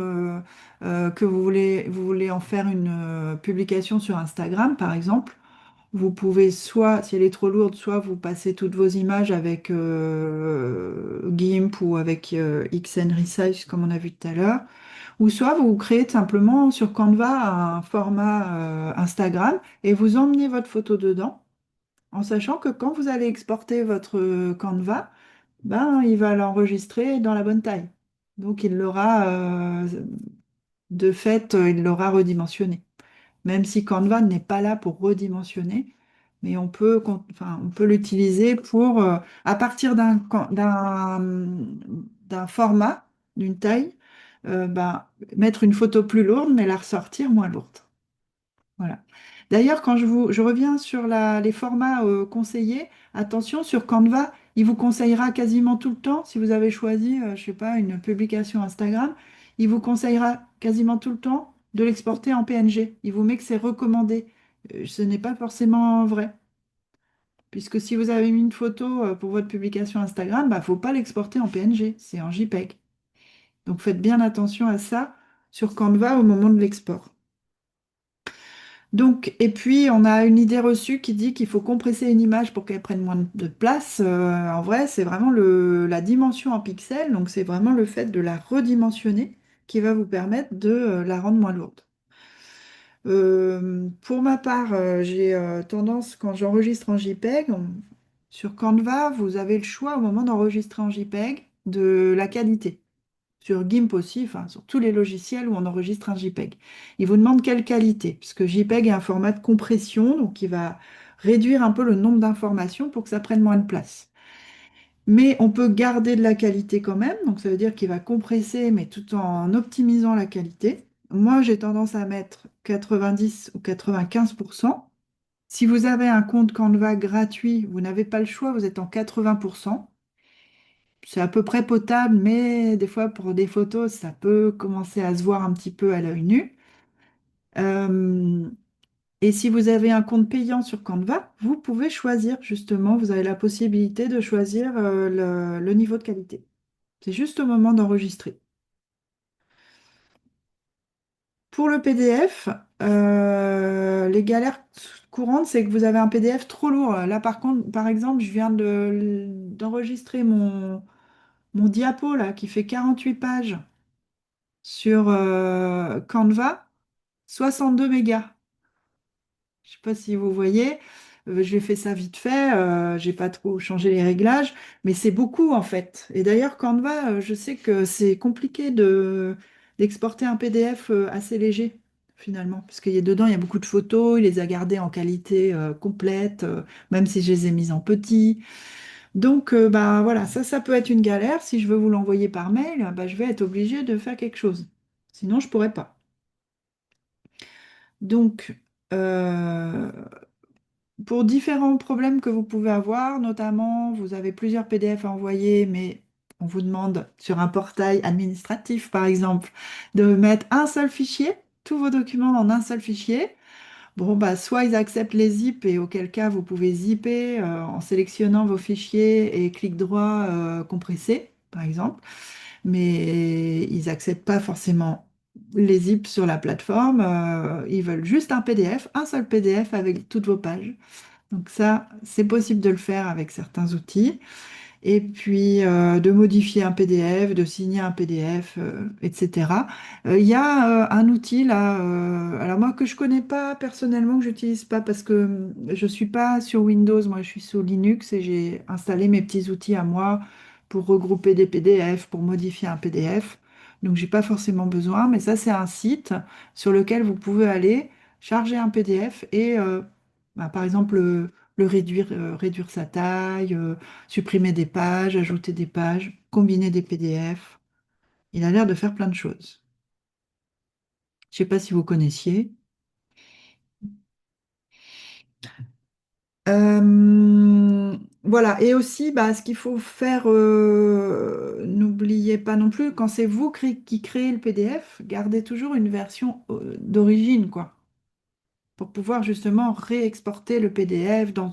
que vous voulez en faire une publication sur Instagram, par exemple, vous pouvez soit, si elle est trop lourde, soit vous passez toutes vos images avec GIMP ou avec XN Resize, comme on a vu tout à l'heure, ou soit vous créez simplement sur Canva un format Instagram et vous emmenez votre photo dedans, en sachant que quand vous allez exporter votre Canva, ben, il va l'enregistrer dans la bonne taille. Donc il l'aura, de fait, il l'aura redimensionné. Même si Canva n'est pas là pour redimensionner, mais enfin, on peut l'utiliser pour, à partir d'un format, d'une taille, ben, mettre une photo plus lourde, mais la ressortir moins lourde. Voilà. D'ailleurs, je reviens sur les formats conseillés, attention, sur Canva, il vous conseillera quasiment tout le temps, si vous avez choisi, je sais pas, une publication Instagram, il vous conseillera quasiment tout le temps de l'exporter en PNG. Il vous met que c'est recommandé. Ce n'est pas forcément vrai, puisque si vous avez mis une photo pour votre publication Instagram, il ne faut pas l'exporter en PNG, c'est en JPEG. Donc faites bien attention à ça sur Canva au moment de l'export. Donc, et puis, on a une idée reçue qui dit qu'il faut compresser une image pour qu'elle prenne moins de place. En vrai, c'est vraiment la dimension en pixels, donc c'est vraiment le fait de la redimensionner qui va vous permettre de la rendre moins lourde. Pour ma part, j'ai tendance, quand j'enregistre en JPEG, sur Canva, vous avez le choix au moment d'enregistrer en JPEG de la qualité sur GIMP aussi, enfin sur tous les logiciels où on enregistre un JPEG. Il vous demande quelle qualité, puisque JPEG est un format de compression, donc il va réduire un peu le nombre d'informations pour que ça prenne moins de place. Mais on peut garder de la qualité quand même, donc ça veut dire qu'il va compresser, mais tout en optimisant la qualité. Moi, j'ai tendance à mettre 90 ou 95%. Si vous avez un compte Canva gratuit, vous n'avez pas le choix, vous êtes en 80%. C'est à peu près potable, mais des fois pour des photos, ça peut commencer à se voir un petit peu à l'œil nu. Euh, et si vous avez un compte payant sur Canva, vous pouvez choisir justement, vous avez la possibilité de choisir le niveau de qualité. C'est juste au moment d'enregistrer. Pour le PDF, les galères courantes, c'est que vous avez un PDF trop lourd. Là, par contre, par exemple, je viens d'enregistrer mon diapo là, qui fait 48 pages sur Canva, 62 mégas. Je ne sais pas si vous voyez, j'ai fait ça vite fait, j'ai pas trop changé les réglages, mais c'est beaucoup en fait. Et d'ailleurs, Canva, je sais que c'est compliqué d'exporter un PDF assez léger finalement, parce dedans, il y a beaucoup de photos, il les a gardées en qualité complète, même si je les ai mises en petit. Donc, bah, voilà, ça peut être une galère. Si je veux vous l'envoyer par mail, bah, je vais être obligée de faire quelque chose. Sinon, je pourrais pas. Donc, euh, pour différents problèmes que vous pouvez avoir, notamment, vous avez plusieurs PDF à envoyer, mais on vous demande sur un portail administratif, par exemple, de mettre un seul fichier, tous vos documents en un seul fichier. Bon, bah, soit ils acceptent les zips et auquel cas vous pouvez zipper en sélectionnant vos fichiers et clic droit compresser, par exemple, mais ils acceptent pas forcément les zips sur la plateforme. Ils veulent juste un PDF, un seul PDF avec toutes vos pages. Donc ça, c'est possible de le faire avec certains outils et puis de modifier un PDF, de signer un PDF, etc. Il y a un outil là, alors moi que je connais pas personnellement, que j'utilise pas parce que je suis pas sur Windows, moi je suis sur Linux et j'ai installé mes petits outils à moi pour regrouper des PDF, pour modifier un PDF. Donc j'ai pas forcément besoin, mais ça c'est un site sur lequel vous pouvez aller charger un PDF et bah, par exemple réduire sa taille, supprimer des pages, ajouter des pages, combiner des PDF. Il a l'air de faire plein de choses. Je ne sais pas si vous connaissiez. Voilà, et aussi bah, ce qu'il faut faire, n'oubliez pas non plus, quand c'est vous qui créez le PDF, gardez toujours une version d'origine, quoi, pour pouvoir justement réexporter le PDF dans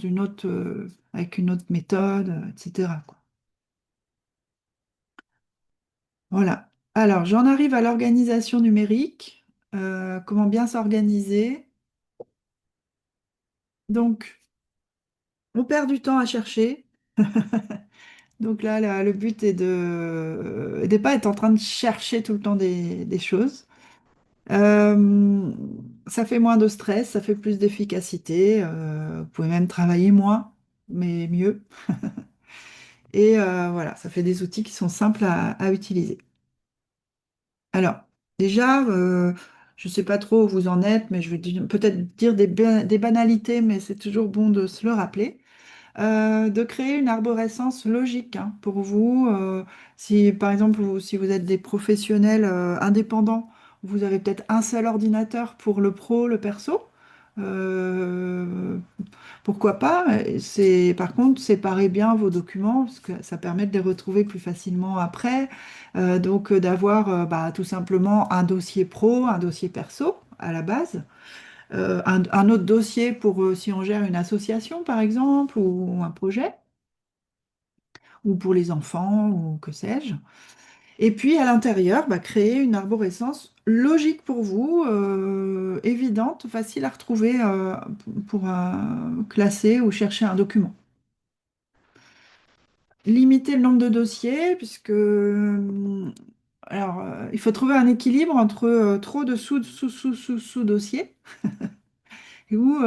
avec une autre méthode, etc., quoi. Voilà. Alors, j'en arrive à l'organisation numérique. Comment bien s'organiser? Donc, on perd du temps à chercher. Donc là, le but est de pas être en train de chercher tout le temps des choses. Euh, Ça fait moins de stress, ça fait plus d'efficacité. Vous pouvez même travailler moins, mais mieux. Et voilà, ça fait des outils qui sont simples à utiliser. Alors, déjà, je ne sais pas trop où vous en êtes, mais je vais peut-être dire des banalités, mais c'est toujours bon de se le rappeler. De créer une arborescence logique hein, pour vous. Si, par exemple, si vous êtes des professionnels indépendants, vous avez peut-être un seul ordinateur pour le pro, le perso. Euh, Pourquoi pas? Par contre, séparez bien vos documents, parce que ça permet de les retrouver plus facilement après. Donc, d'avoir bah, tout simplement un dossier pro, un dossier perso à la base. Un autre dossier pour si on gère une association, par exemple, ou un projet, ou pour les enfants, ou que sais-je. Et puis à l'intérieur, bah, créer une arborescence logique pour vous, évidente, facile à retrouver pour classer ou chercher un document. Limiter le nombre de dossiers, puisque alors, il faut trouver un équilibre entre trop de sous-dossiers ou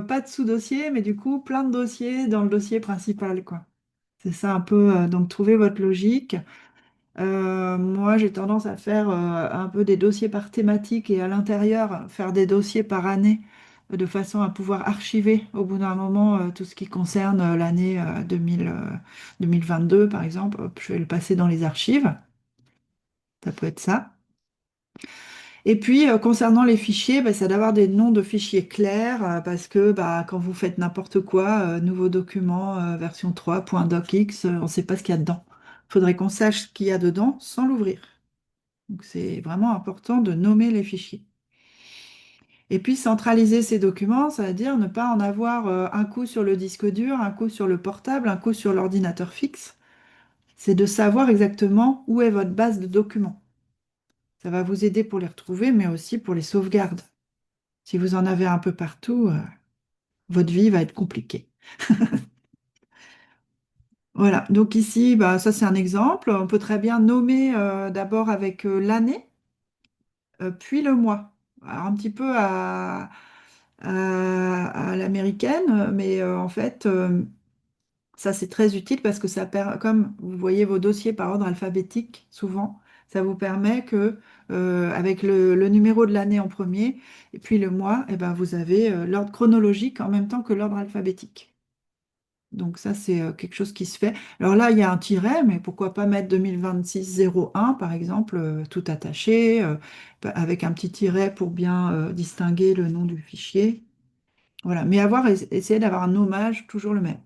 pas de sous-dossiers, mais du coup plein de dossiers dans le dossier principal, quoi. C'est ça un peu, donc trouver votre logique. Moi, j'ai tendance à faire un peu des dossiers par thématique et à l'intérieur, faire des dossiers par année, de façon à pouvoir archiver au bout d'un moment tout ce qui concerne l'année 2022, par exemple. Hop, je vais le passer dans les archives. Ça peut être ça. Et puis, concernant les fichiers, bah, c'est d'avoir des noms de fichiers clairs parce que bah, quand vous faites n'importe quoi, nouveau document, version 3.docx, on ne sait pas ce qu'il y a dedans. Il faudrait qu'on sache ce qu'il y a dedans sans l'ouvrir. Donc, c'est vraiment important de nommer les fichiers. Et puis, centraliser ces documents, ça veut dire ne pas en avoir un coup sur le disque dur, un coup sur le portable, un coup sur l'ordinateur fixe. C'est de savoir exactement où est votre base de documents. Ça va vous aider pour les retrouver, mais aussi pour les sauvegardes. Si vous en avez un peu partout, votre vie va être compliquée. Voilà, donc ici, bah, ça c'est un exemple. On peut très bien nommer d'abord avec l'année, puis le mois. Alors, un petit peu à l'américaine, mais en fait, ça c'est très utile parce que comme vous voyez vos dossiers par ordre alphabétique, souvent, ça vous permet que, avec le numéro de l'année en premier, et puis le mois, eh ben, vous avez l'ordre chronologique en même temps que l'ordre alphabétique. Donc ça, c'est quelque chose qui se fait. Alors là, il y a un tiret, mais pourquoi pas mettre 2026-01, par exemple, tout attaché, avec un petit tiret pour bien distinguer le nom du fichier. Voilà, mais essayer d'avoir un nommage toujours le même.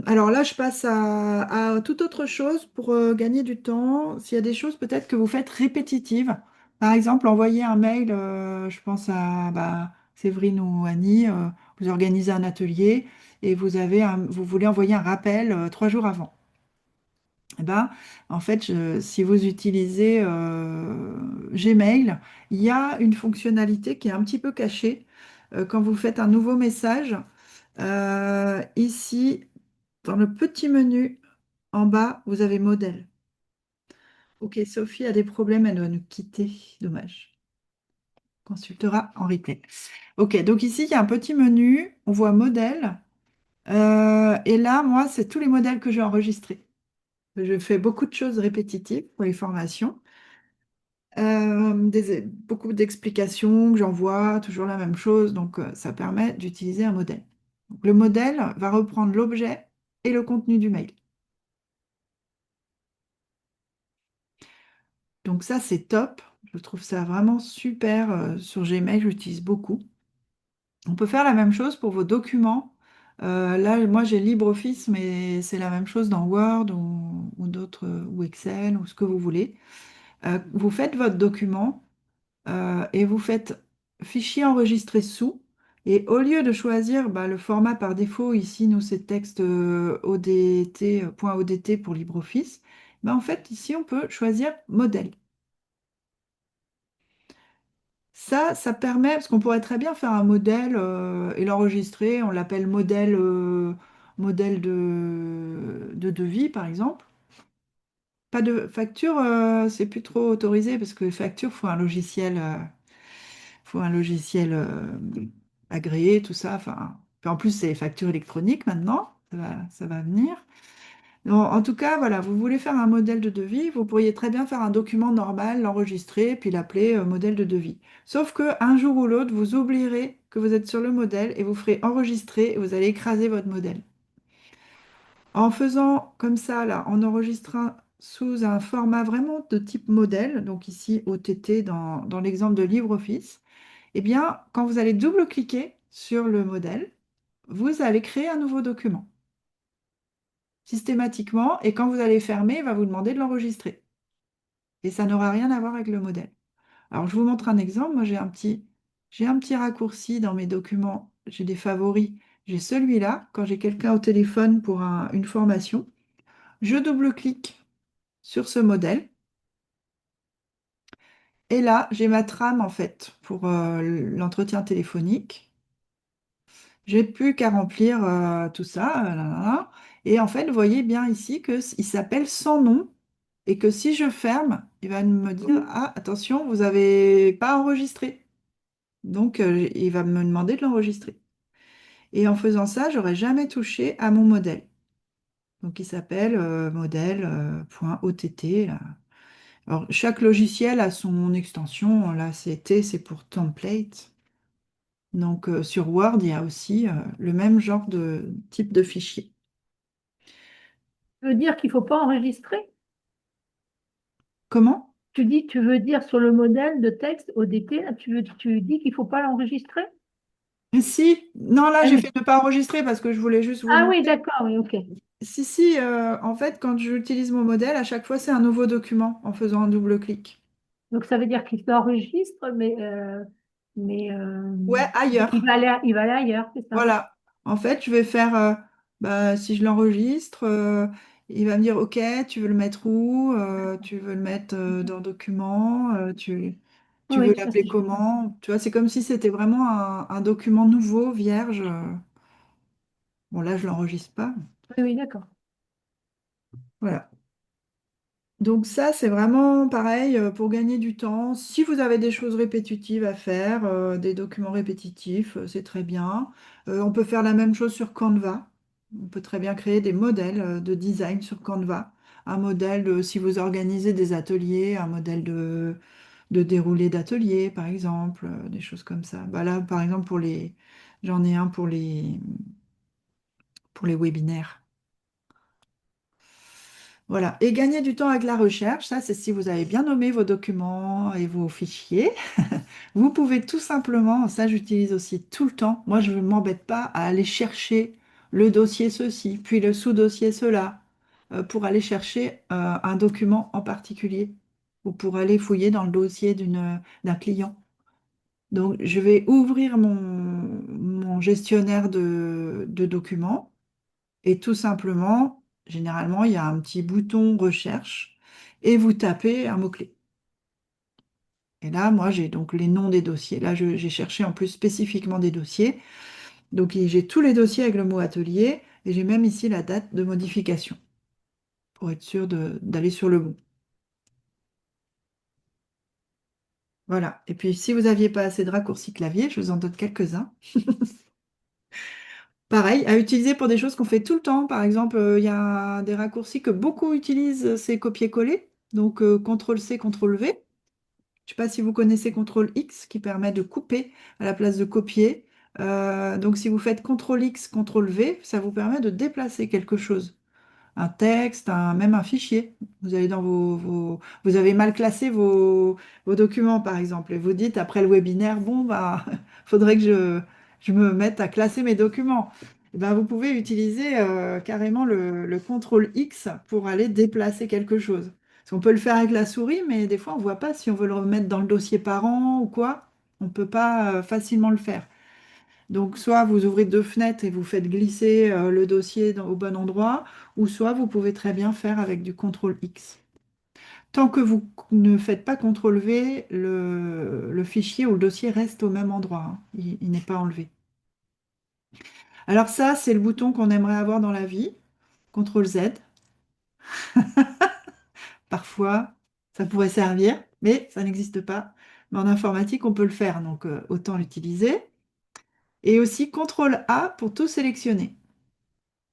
Alors là, je passe à toute autre chose pour gagner du temps. S'il y a des choses peut-être que vous faites répétitives, par exemple, envoyer un mail, je pense à bah, Séverine ou Annie, vous organisez un atelier et vous voulez envoyer un rappel 3 jours avant. Eh ben, en fait, si vous utilisez Gmail, il y a une fonctionnalité qui est un petit peu cachée. Quand vous faites un nouveau message, ici, dans le petit menu en bas, vous avez modèle. Ok, Sophie a des problèmes, elle doit nous quitter. Dommage. Consultera en replay. Ok, donc ici, il y a un petit menu, on voit modèle. Et là, moi, c'est tous les modèles que j'ai enregistrés. Je fais beaucoup de choses répétitives pour les formations. Beaucoup d'explications que j'envoie, toujours la même chose. Donc, ça permet d'utiliser un modèle. Donc, le modèle va reprendre l'objet et le contenu du mail. Donc ça, c'est top. Je trouve ça vraiment super sur Gmail, j'utilise beaucoup. On peut faire la même chose pour vos documents. Là, moi, j'ai LibreOffice, mais c'est la même chose dans Word ou d'autres, ou Excel, ou ce que vous voulez. Vous faites votre document et vous faites fichier enregistré sous, Et au lieu de choisir le format par défaut, ici, nous, c'est texte ODT, .odt pour LibreOffice, en fait, ici, on peut choisir modèle. Ça permet, parce qu'on pourrait très bien faire un modèle et l'enregistrer, on l'appelle modèle, modèle de devis, par exemple. Pas de facture, c'est plus trop autorisé parce que facture, faut un logiciel agréé, tout ça. Enfin, puis en plus, c'est facture électronique maintenant, ça va venir. En tout cas, voilà, vous voulez faire un modèle de devis, vous pourriez très bien faire un document normal, l'enregistrer, puis l'appeler modèle de devis. Sauf que un jour ou l'autre, vous oublierez que vous êtes sur le modèle et vous ferez enregistrer et vous allez écraser votre modèle. En faisant comme ça, là, en enregistrant sous un format vraiment de type modèle, donc ici OTT dans l'exemple de LibreOffice, eh bien, quand vous allez double-cliquer sur le modèle, vous allez créer un nouveau document systématiquement et quand vous allez fermer, il va vous demander de l'enregistrer. Et ça n'aura rien à voir avec le modèle. Alors, je vous montre un exemple. Moi, j'ai un petit raccourci dans mes documents. J'ai des favoris. J'ai celui-là. Quand j'ai quelqu'un au téléphone pour une formation, je double-clique sur ce modèle. Et là, j'ai ma trame en fait pour l'entretien téléphonique. J'ai plus qu'à remplir tout ça. Là, là, là. Et en fait, vous voyez bien ici qu'il s'appelle sans nom et que si je ferme, il va me dire, ah, attention, vous n'avez pas enregistré. Donc, il va me demander de l'enregistrer. Et en faisant ça, j'aurais jamais touché à mon modèle. Donc, il s'appelle modèle.ott. Alors, chaque logiciel a son extension. Là, c'est T, c'est pour template. Donc, sur Word, il y a aussi le même genre de type de fichier. Tu veux dire qu'il ne faut pas enregistrer? Comment? Tu veux dire sur le modèle de texte ODT, là, tu dis qu'il ne faut pas l'enregistrer? Si, non, là, Ah j'ai oui. fait ne pas enregistrer parce que je voulais juste vous Ah oui, montrer. d'accord, oui, ok. Si, en fait, quand j'utilise mon modèle, à chaque fois, c'est un nouveau document en faisant un double clic. Donc ça veut dire qu'il s'enregistre, mais Ouais, ailleurs. il va aller ailleurs, c'est ça. Voilà. En fait, je vais faire, si je l'enregistre, il va me dire, OK, tu veux le mettre où? Tu veux le mettre dans document? Tu veux Oui, ça l'appeler c'est chouette. comment? Tu vois, c'est comme si c'était vraiment un document nouveau, vierge. Bon, là, je l'enregistre pas. Oui, oui, d'accord. Voilà. Donc ça, c'est vraiment pareil pour gagner du temps. Si vous avez des choses répétitives à faire, des documents répétitifs, c'est très bien. On peut faire la même chose sur Canva. On peut très bien créer des modèles de design sur Canva. Un modèle si vous organisez des ateliers, un modèle de déroulé d'atelier, par exemple, des choses comme ça. Bah là, par exemple, j'en ai un pour les webinaires. Voilà. Et gagner du temps avec la recherche, ça, c'est si vous avez bien nommé vos documents et vos fichiers. Vous pouvez tout simplement, ça j'utilise aussi tout le temps, moi je ne m'embête pas à aller chercher le dossier ceci, puis le sous-dossier cela, pour aller chercher un document en particulier ou pour aller fouiller dans le dossier d'un client. Donc je vais ouvrir mon gestionnaire de documents. Et tout simplement, généralement, il y a un petit bouton recherche et vous tapez un mot-clé. Et là, moi, j'ai donc les noms des dossiers. Là, j'ai cherché en plus spécifiquement des dossiers. Donc, j'ai tous les dossiers avec le mot atelier et j'ai même ici la date de modification pour être sûr d'aller sur le bon. Voilà. Et puis, si vous n'aviez pas assez de raccourcis clavier, je vous en donne quelques-uns. Pareil, à utiliser pour des choses qu'on fait tout le temps. Par exemple, il y a des raccourcis que beaucoup utilisent, c'est copier-coller. Donc, CTRL-C, CTRL-V. Je ne sais pas si vous connaissez CTRL X qui permet de couper à la place de copier. Donc si vous faites CTRL X, CTRL V, ça vous permet de déplacer quelque chose. Un texte, même un fichier. Vous allez dans vous avez mal classé vos documents, par exemple, et vous dites après le webinaire, bon, bah, faudrait que je me mette à classer mes documents. Eh ben, vous pouvez utiliser carrément le CTRL X pour aller déplacer quelque chose. Parce qu'on peut le faire avec la souris, mais des fois, on ne voit pas si on veut le remettre dans le dossier parent ou quoi. On ne peut pas facilement le faire. Donc, soit vous ouvrez deux fenêtres et vous faites glisser le dossier au bon endroit, ou soit vous pouvez très bien faire avec du CTRL X. Tant que vous ne faites pas CTRL V, le fichier ou le dossier reste au même endroit, hein. Il n'est pas enlevé. Alors ça, c'est le bouton qu'on aimerait avoir dans la vie. CTRL Z. Parfois, ça pourrait servir, mais ça n'existe pas. Mais en informatique, on peut le faire, donc autant l'utiliser. Et aussi CTRL A pour tout sélectionner.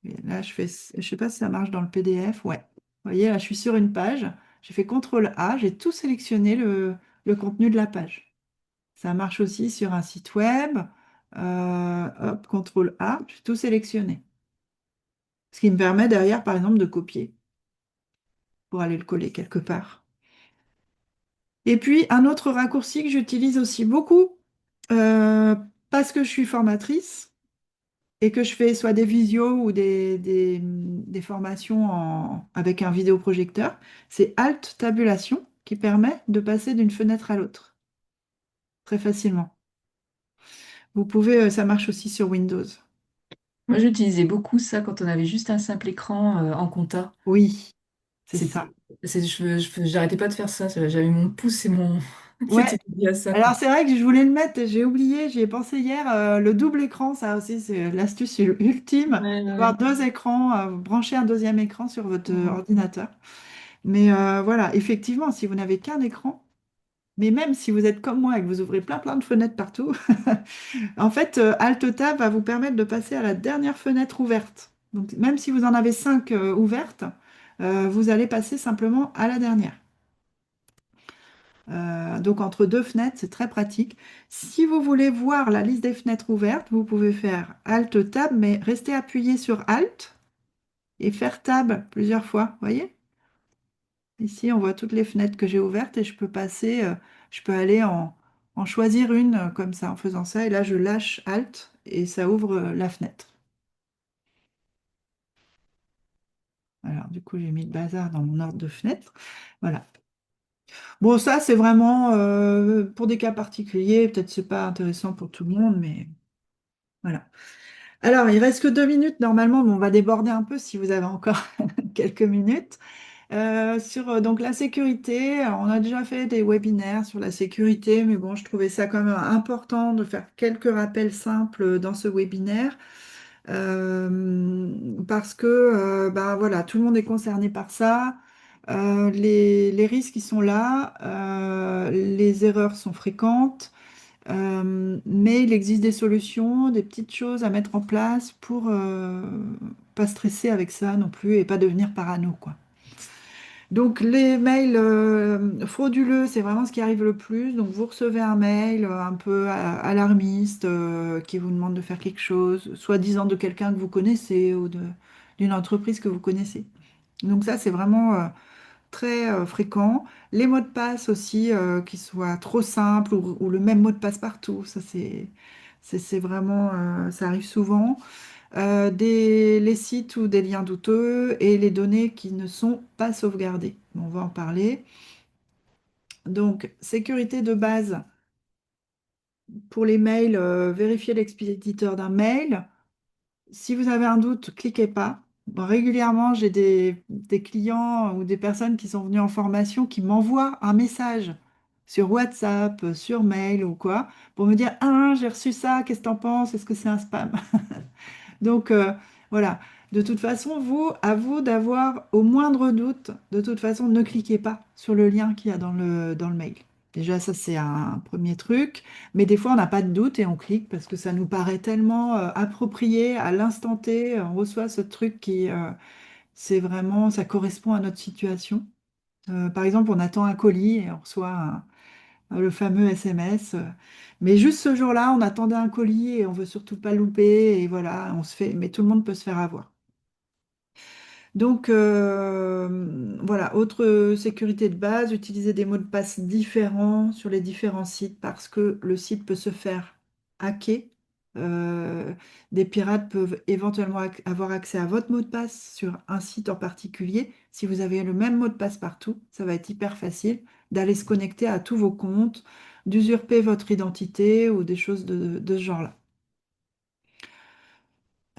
Et là, je sais pas si ça marche dans le PDF. Ouais. Vous voyez, là, je suis sur une page. J'ai fait CTRL A, j'ai tout sélectionné le contenu de la page. Ça marche aussi sur un site web. Hop, CTRL A, j'ai tout sélectionné. Ce qui me permet derrière, par exemple, de copier pour aller le coller quelque part. Et puis, un autre raccourci que j'utilise aussi beaucoup, euh, parce que je suis formatrice et que je fais soit des visios ou des formations avec un vidéoprojecteur, c'est Alt Tabulation qui permet de passer d'une fenêtre à l'autre très facilement. Vous pouvez, ça marche aussi sur Windows. Moi, j'utilisais beaucoup ça quand on avait juste un simple écran en compta. Oui, c'est ça. C'était, j'arrêtais pas de faire ça. J'avais mon pouce et mon qui Ouais. étaient liés à ça, Alors quoi. c'est vrai que je voulais le mettre, j'ai oublié, j'y ai pensé hier, le double écran, ça aussi c'est l'astuce ultime, Ouais, avoir ouais. deux écrans, brancher un deuxième écran sur votre Mhm. ordinateur. Mais voilà, effectivement, si vous n'avez qu'un écran, mais même si vous êtes comme moi et que vous ouvrez plein de fenêtres partout, en fait, Alt Tab va vous permettre de passer à la dernière fenêtre ouverte. Donc même si vous en avez cinq ouvertes, vous allez passer simplement à la dernière. Donc entre deux fenêtres, c'est très pratique. Si vous voulez voir la liste des fenêtres ouvertes, vous pouvez faire Alt Tab, mais restez appuyé sur Alt et faire Tab plusieurs fois. Vous voyez? Ici, on voit toutes les fenêtres que j'ai ouvertes et je peux passer, je peux aller en choisir une comme ça en faisant ça. Et là, je lâche Alt et ça ouvre la fenêtre. Alors, du coup, j'ai mis le bazar dans mon ordre de fenêtre. Voilà. Bon, ça, c'est vraiment pour des cas particuliers. Peut-être c'est pas intéressant pour tout le monde, mais voilà. Alors, il reste que 2 minutes normalement, mais on va déborder un peu si vous avez encore quelques minutes. Sur donc la sécurité, alors, on a déjà fait des webinaires sur la sécurité, mais bon, je trouvais ça quand même important de faire quelques rappels simples dans ce webinaire. Parce que ben, voilà, tout le monde est concerné par ça. Les risques, ils sont là, les erreurs sont fréquentes. Mais il existe des solutions, des petites choses à mettre en place pour pas stresser avec ça non plus et pas devenir parano, quoi. Donc les mails frauduleux, c'est vraiment ce qui arrive le plus. Donc vous recevez un mail un peu alarmiste qui vous demande de faire quelque chose, soi-disant de quelqu'un que vous connaissez ou d'une entreprise que vous connaissez. Donc ça, c'est vraiment très fréquent. Les mots de passe aussi, qui soient trop simples ou le même mot de passe partout, ça c'est vraiment, ça arrive souvent. Les sites ou des liens douteux et les données qui ne sont pas sauvegardées. On va en parler. Donc, sécurité de base pour les mails, vérifiez l'expéditeur d'un mail. Si vous avez un doute, cliquez pas. Bon, régulièrement, j'ai des clients ou des personnes qui sont venues en formation qui m'envoient un message sur WhatsApp, sur mail ou quoi, pour me dire, ah, j'ai reçu ça, qu'est-ce que t'en penses? Est-ce que c'est un spam? Donc voilà, de toute façon, à vous d'avoir au moindre doute, de toute façon, ne cliquez pas sur le lien qu'il y a dans le mail. Déjà, ça, c'est un premier truc. Mais des fois, on n'a pas de doute et on clique parce que ça nous paraît tellement approprié à l'instant T. On reçoit ce truc qui, c'est vraiment, ça correspond à notre situation. Par exemple, on attend un colis et on reçoit le fameux SMS. Mais juste ce jour-là, on attendait un colis et on veut surtout pas le louper. Et voilà, on se fait, mais tout le monde peut se faire avoir. Donc voilà, autre sécurité de base, utiliser des mots de passe différents sur les différents sites parce que le site peut se faire hacker. Euh, des pirates peuvent éventuellement avoir accès à votre mot de passe sur un site en particulier. Si vous avez le même mot de passe partout, ça va être hyper facile d'aller se connecter à tous vos comptes, d'usurper votre identité ou des choses de ce genre-là.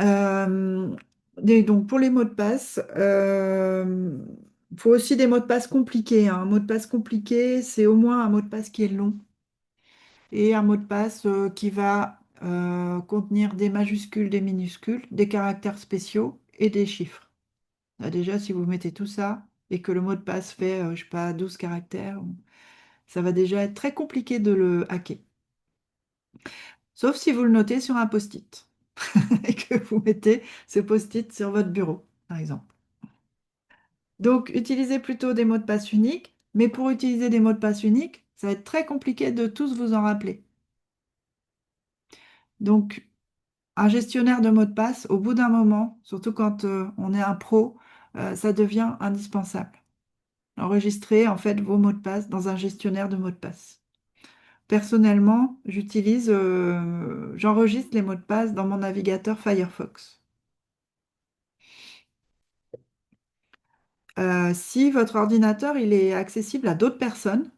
Euh, donc pour les mots de passe, il faut aussi des mots de passe compliqués, hein. Un mot de passe compliqué, c'est au moins un mot de passe qui est long et un mot de passe qui va contenir des majuscules, des minuscules, des caractères spéciaux et des chiffres. Là, déjà, si vous mettez tout ça et que le mot de passe fait, je sais pas, 12 caractères, ça va déjà être très compliqué de le hacker. Sauf si vous le notez sur un post-it et que vous mettez ce post-it sur votre bureau, par exemple. Donc, utilisez plutôt des mots de passe uniques, mais pour utiliser des mots de passe uniques, ça va être très compliqué de tous vous en rappeler. Donc, un gestionnaire de mots de passe, au bout d'un moment, surtout quand on est un pro, ça devient indispensable. Enregistrez en fait vos mots de passe dans un gestionnaire de mots de passe. Personnellement, j'enregistre les mots de passe dans mon navigateur Firefox. Si votre ordinateur il est accessible à d'autres personnes,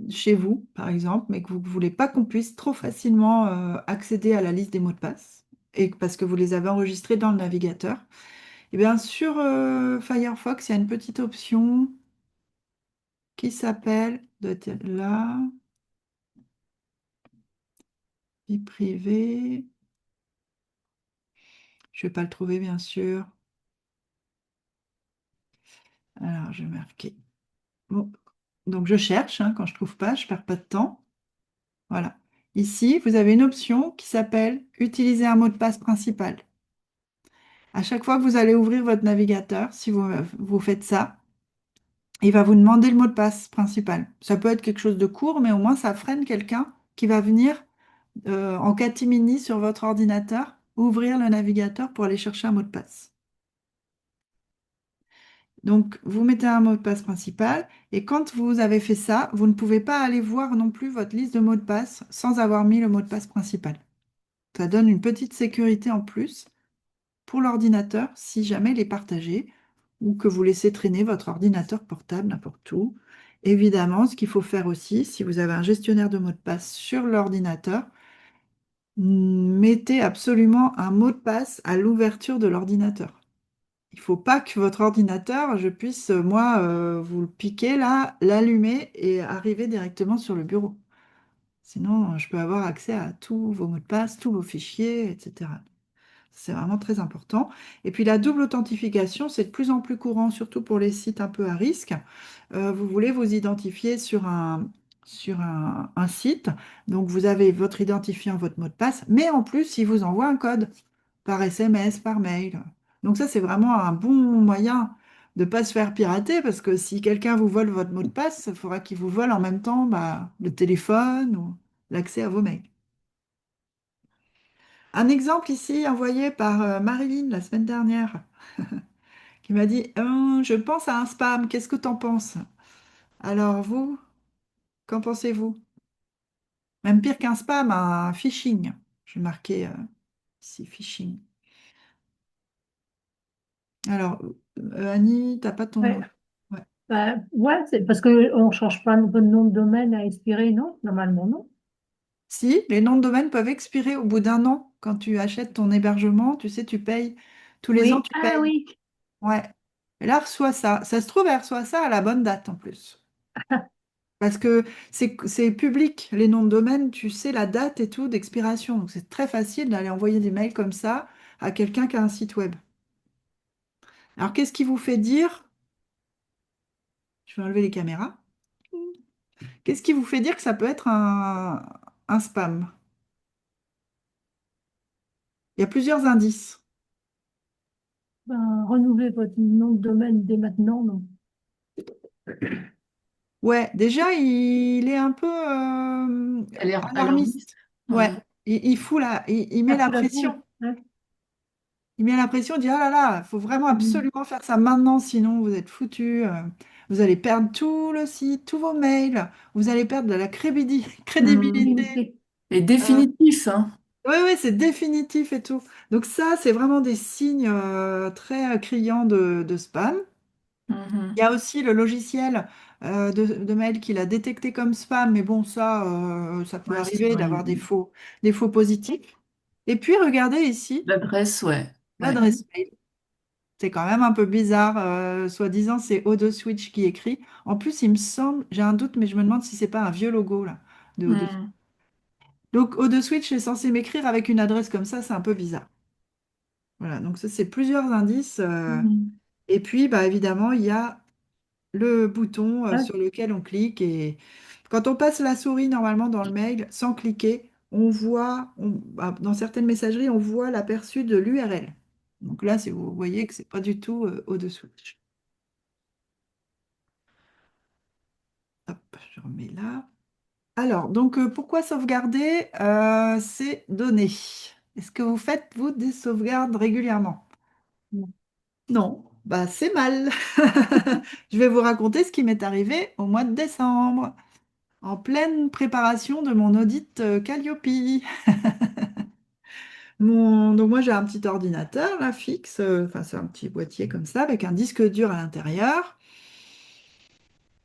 chez vous par exemple, mais que vous ne voulez pas qu'on puisse trop facilement accéder à la liste des mots de passe, et parce que vous les avez enregistrés dans le navigateur, et bien sur Firefox, il y a une petite option qui s'appelle, doit être là, vie privée. Je ne vais pas le trouver bien sûr. Alors je vais marquer. Bon. Donc je cherche, hein, quand je ne trouve pas, je ne perds pas de temps. Voilà. Ici, vous avez une option qui s'appelle Utiliser un mot de passe principal. À chaque fois que vous allez ouvrir votre navigateur, si vous faites ça, il va vous demander le mot de passe principal. Ça peut être quelque chose de court, mais au moins ça freine quelqu'un qui va venir en catimini sur votre ordinateur, ouvrir le navigateur pour aller chercher un mot de passe. Donc, vous mettez un mot de passe principal et quand vous avez fait ça, vous ne pouvez pas aller voir non plus votre liste de mots de passe sans avoir mis le mot de passe principal. Ça donne une petite sécurité en plus pour l'ordinateur si jamais il est partagé ou que vous laissez traîner votre ordinateur portable n'importe où. Évidemment, ce qu'il faut faire aussi, si vous avez un gestionnaire de mots de passe sur l'ordinateur, mettez absolument un mot de passe à l'ouverture de l'ordinateur. Il ne faut pas que votre ordinateur, je puisse, moi, vous le piquer là, l'allumer et arriver directement sur le bureau. Sinon, je peux avoir accès à tous vos mots de passe, tous vos fichiers, etc. C'est vraiment très important. Et puis la double authentification, c'est de plus en plus courant, surtout pour les sites un peu à risque. Vous voulez vous identifier sur un site, donc vous avez votre identifiant, votre mot de passe, mais en plus, il vous envoie un code par SMS, par mail. Donc ça, c'est vraiment un bon moyen de ne pas se faire pirater, parce que si quelqu'un vous vole votre mot de passe, il faudra qu'il vous vole en même temps le téléphone ou l'accès à vos mails. Un exemple ici envoyé par Marilyn la semaine dernière, qui m'a dit Je pense à un spam, qu'est-ce que t'en penses? Alors vous, qu'en pensez-vous? Même pire qu'un spam, un phishing. Je vais marquer ici phishing. Alors, Annie, t'as pas ton. Ouais, Ouais. ouais, c'est parce qu'on ne change pas notre nom de domaine à expirer, non? Normalement, non. Si, les noms de domaine peuvent expirer au bout d'un an. Quand tu achètes ton hébergement, tu sais, tu payes. Tous les ans, Oui, tu ah payes. oui. Ouais. Et là, elle reçoit ça. Ça se trouve, elle reçoit ça à la bonne date en plus. Parce que c'est public, les noms de domaine, tu sais la date et tout d'expiration. Donc c'est très facile d'aller envoyer des mails comme ça à quelqu'un qui a un site web. Alors qu'est-ce qui vous fait dire, je vais enlever les caméras, qu'est-ce qui vous fait dire que ça peut être un spam? Il y a plusieurs indices. Ben, renouvelez votre nom de domaine dès maintenant, non? Ouais, déjà, il est un peu Elle est alarmiste. alarmiste. Ouais, Ouais. il fout il met Ça la fout la poule. pression. Hein. Il met la pression, il dit, oh là là, il faut vraiment Mhm. absolument faire ça maintenant, sinon vous êtes foutus. Vous allez perdre tout le site, tous vos mails, vous allez perdre de la crédibilité. Crédibilité. Et Euh, définitif, hein. oui, oui, c'est définitif et tout. Donc ça, c'est vraiment des signes très criants de spam. Il y Mhm. a aussi le logiciel de mail qui l'a détecté comme spam, mais bon, ça peut Ouais, c'est arriver vrai. d'avoir des faux positifs. Et puis, regardez ici L'adresse, ouais. Ouais. l'adresse mail. C'est quand même un peu bizarre. Soi-disant, c'est Odo Switch qui écrit. En plus, il me semble, j'ai un doute, mais je me demande si c'est pas un vieux logo là, de Odo. Hmm. Donc, Odo Switch est censé m'écrire avec une adresse comme ça, c'est un peu bizarre. Voilà, donc ça, c'est plusieurs indices. Hmm. Et puis, bah, évidemment, il y a le bouton Ah, sur lequel on clique. Et quand on passe la souris normalement dans le mail sans cliquer, on voit, bah, dans certaines messageries, on voit l'aperçu de l'URL. Donc là, si vous voyez que c'est pas du tout au-dessous. Hop, je remets là. Alors, donc pourquoi sauvegarder ces données? Est-ce que vous faites, vous, des sauvegardes régulièrement? non. Non, bah c'est mal. Je vais vous raconter ce qui m'est arrivé au mois de décembre, en pleine préparation de mon audit Calliope. Donc moi j'ai un petit ordinateur là fixe, enfin c'est un petit boîtier comme ça avec un disque dur à l'intérieur.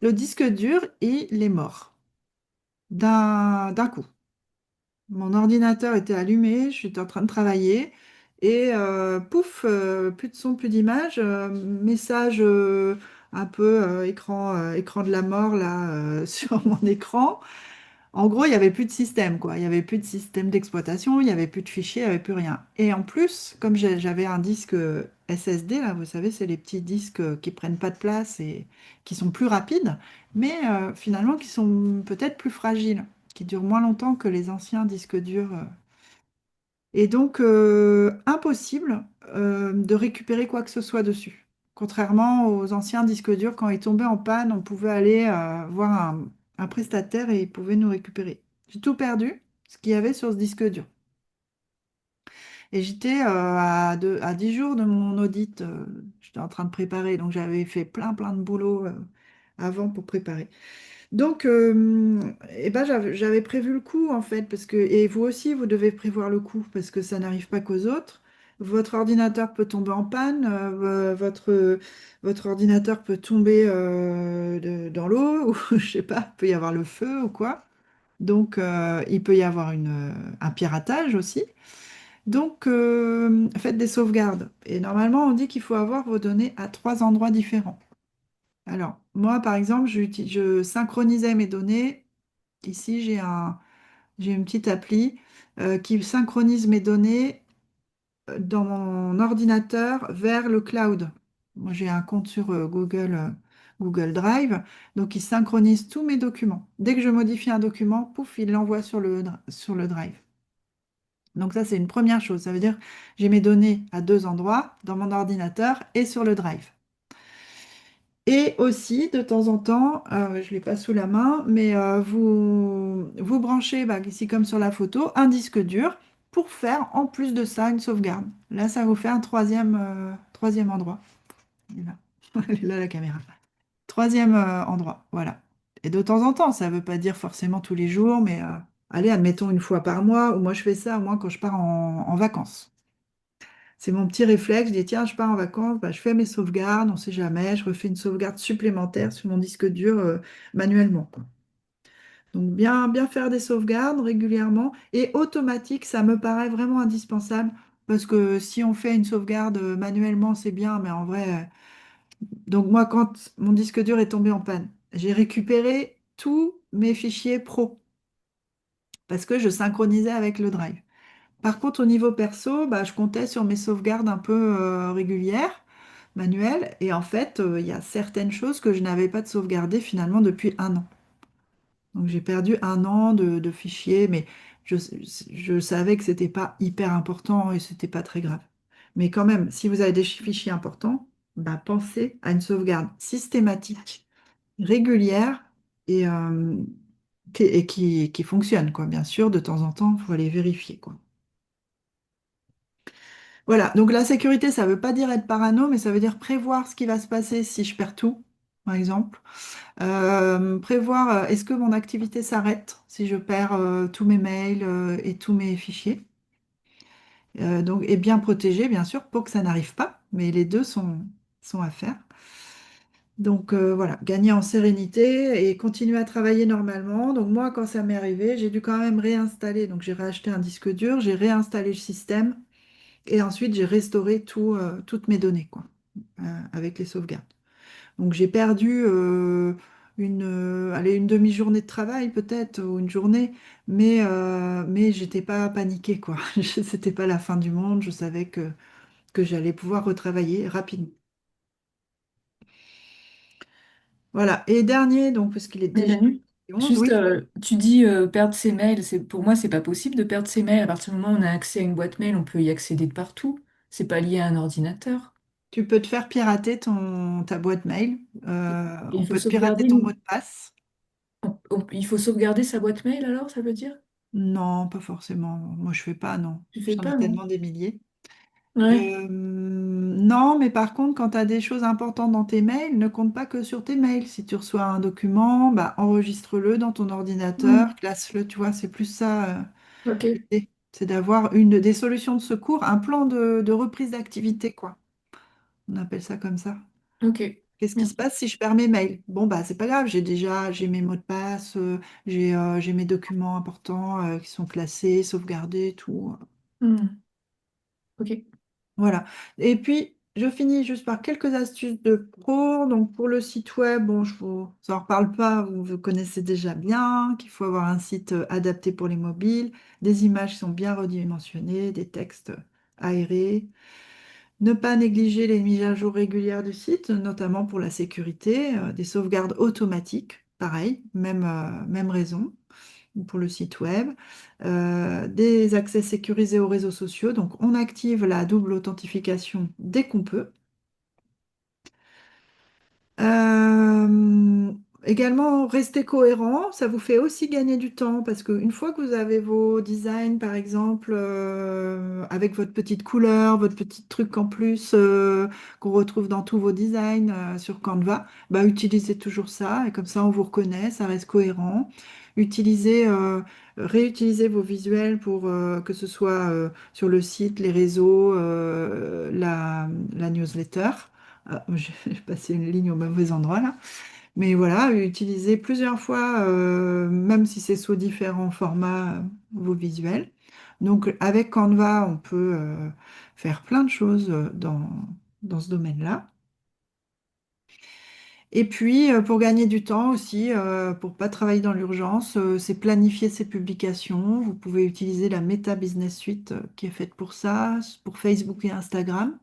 Le disque dur, il est mort d'un coup. Mon ordinateur était allumé, je suis en train de travailler et pouf, plus de son, plus d'image, message un peu écran de la mort là sur mon écran. En gros, il n'y avait plus de système, quoi. Il n'y avait plus de système d'exploitation, il n'y avait plus de fichiers, il n'y avait plus rien. Et en plus, comme j'avais un disque SSD, là, vous savez, c'est les petits disques qui prennent pas de place et qui sont plus rapides, mais finalement qui sont peut-être plus fragiles, qui durent moins longtemps que les anciens disques durs. Et donc, impossible de récupérer quoi que ce soit dessus. Contrairement aux anciens disques durs, quand ils tombaient en panne, on pouvait aller voir un prestataire et il pouvait nous récupérer. J'ai tout perdu, ce qu'il y avait sur ce disque dur. Et j'étais à 10 jours de mon audit. J'étais en train de préparer, donc j'avais fait plein de boulot avant pour préparer. Donc, eh ben, j'avais prévu le coup en fait, parce que, et vous aussi, vous devez prévoir le coup, parce que ça n'arrive pas qu'aux autres. Votre ordinateur peut tomber en panne, votre ordinateur peut tomber dans l'eau, ou je sais pas, il peut y avoir le feu ou quoi. Donc, il peut y avoir un piratage aussi. Donc, faites des sauvegardes. Et normalement, on dit qu'il faut avoir vos données à 3 endroits différents. Alors, moi, par exemple, je synchronisais mes données. Ici, j'ai une petite appli qui synchronise mes données dans mon ordinateur vers le cloud. Moi, j'ai un compte sur Google Drive, donc il synchronise tous mes documents. Dès que je modifie un document, pouf, il l'envoie sur le Drive. Donc ça, c'est une première chose. Ça veut dire que j'ai mes données à 2 endroits, dans mon ordinateur et sur le Drive. Et aussi, de temps en temps, je ne l'ai pas sous la main, mais vous branchez, bah, ici comme sur la photo, un disque dur pour faire en plus de ça une sauvegarde. Là, ça vous fait un troisième endroit. Elle est là. Elle est là, la caméra. Troisième endroit, voilà. Et de temps en temps, ça ne veut pas dire forcément tous les jours, mais allez, admettons une fois par mois, ou moi je fais ça, moi, quand je pars en vacances. C'est mon petit réflexe, je dis tiens, je pars en vacances, bah, je fais mes sauvegardes, on ne sait jamais, je refais une sauvegarde supplémentaire sur mon disque dur manuellement, quoi. Donc bien faire des sauvegardes régulièrement et automatique, ça me paraît vraiment indispensable parce que si on fait une sauvegarde manuellement, c'est bien, mais en vrai, donc moi quand mon disque dur est tombé en panne, j'ai récupéré tous mes fichiers pro parce que je synchronisais avec le Drive. Par contre, au niveau perso, bah, je comptais sur mes sauvegardes un peu régulières, manuelles, et en fait, il y a certaines choses que je n'avais pas de sauvegardées finalement depuis un an. Donc j'ai perdu un an de fichiers, mais je, je savais que c'était pas hyper important et c'était pas très grave. Mais quand même, si vous avez des fichiers importants, bah, pensez à une sauvegarde systématique, régulière et, qui fonctionne, quoi. Bien sûr, de temps en temps, il faut aller vérifier, quoi. Voilà, donc la sécurité, ça ne veut pas dire être parano, mais ça veut dire prévoir ce qui va se passer si je perds tout, par exemple. Prévoir, est-ce que mon activité s'arrête si je perds tous mes mails et tous mes fichiers. Donc, et bien protéger, bien sûr, pour que ça n'arrive pas, mais les deux sont à faire. Donc voilà, gagner en sérénité et continuer à travailler normalement. Donc moi, quand ça m'est arrivé, j'ai dû quand même réinstaller. Donc j'ai racheté un disque dur, j'ai réinstallé le système et ensuite j'ai restauré toutes mes données, quoi, avec les sauvegardes. Donc j'ai perdu allez, une demi-journée de travail peut-être, ou une journée, mais j'étais pas paniquée, quoi. C'était pas la fin du monde, je savais que j'allais pouvoir retravailler rapidement. Voilà. Et dernier, donc, parce qu'il est Mais déjà Manu, 11, juste, oui, tu dis perdre ses mails. Pour moi, c'est pas possible de perdre ses mails. À partir du moment où on a accès à une boîte mail, on peut y accéder de partout. C'est pas lié à un ordinateur. tu peux te faire pirater ta boîte mail. Et On il faut peut te pirater sauvegarder ton mot de passe. il faut sauvegarder sa boîte mail alors, ça veut dire? Non, pas forcément. Moi, je fais pas, non. Tu fais J'en ai pas, non? tellement des milliers. Ouais. Non, mais par contre, quand tu as des choses importantes dans tes mails, ne compte pas que sur tes mails. Si tu reçois un document, bah, enregistre-le dans ton ordinateur, Hmm. classe-le, tu vois, c'est plus ça, Ok, l'idée. C'est d'avoir des solutions de secours, un plan de reprise d'activité, quoi. On appelle ça comme ça. ok. Qu'est-ce qui se Merci. passe si je perds mes mails? Bon, bah, c'est pas grave, j'ai mes mots de passe, j'ai mes documents importants qui sont classés, sauvegardés, tout. Hmm. Ok. Voilà. Et puis, je finis juste par quelques astuces de pro. Donc, pour le site web, bon, je vous en reparle pas, vous connaissez déjà bien qu'il faut avoir un site adapté pour les mobiles, des images qui sont bien redimensionnées, des textes aérés. Ne pas négliger les mises à jour régulières du site, notamment pour la sécurité, des sauvegardes automatiques, pareil, même raison pour le site web, des accès sécurisés aux réseaux sociaux. Donc, on active la double authentification dès qu'on peut. Euh, Également, rester cohérent, ça vous fait aussi gagner du temps parce qu'une fois que vous avez vos designs, par exemple, avec votre petite couleur, votre petit truc en plus qu'on retrouve dans tous vos designs sur Canva, bah, utilisez toujours ça et comme ça on vous reconnaît, ça reste cohérent. Réutilisez vos visuels pour que ce soit sur le site, les réseaux, la newsletter. Ah, j'ai passé une ligne au mauvais endroit là. Mais voilà, utilisez plusieurs fois, même si c'est sous différents formats, vos visuels. Donc avec Canva, on peut faire plein de choses dans ce domaine-là. Et puis, pour gagner du temps aussi, pour pas travailler dans l'urgence, c'est planifier ses publications. Vous pouvez utiliser la Meta Business Suite qui est faite pour ça, pour Facebook et Instagram.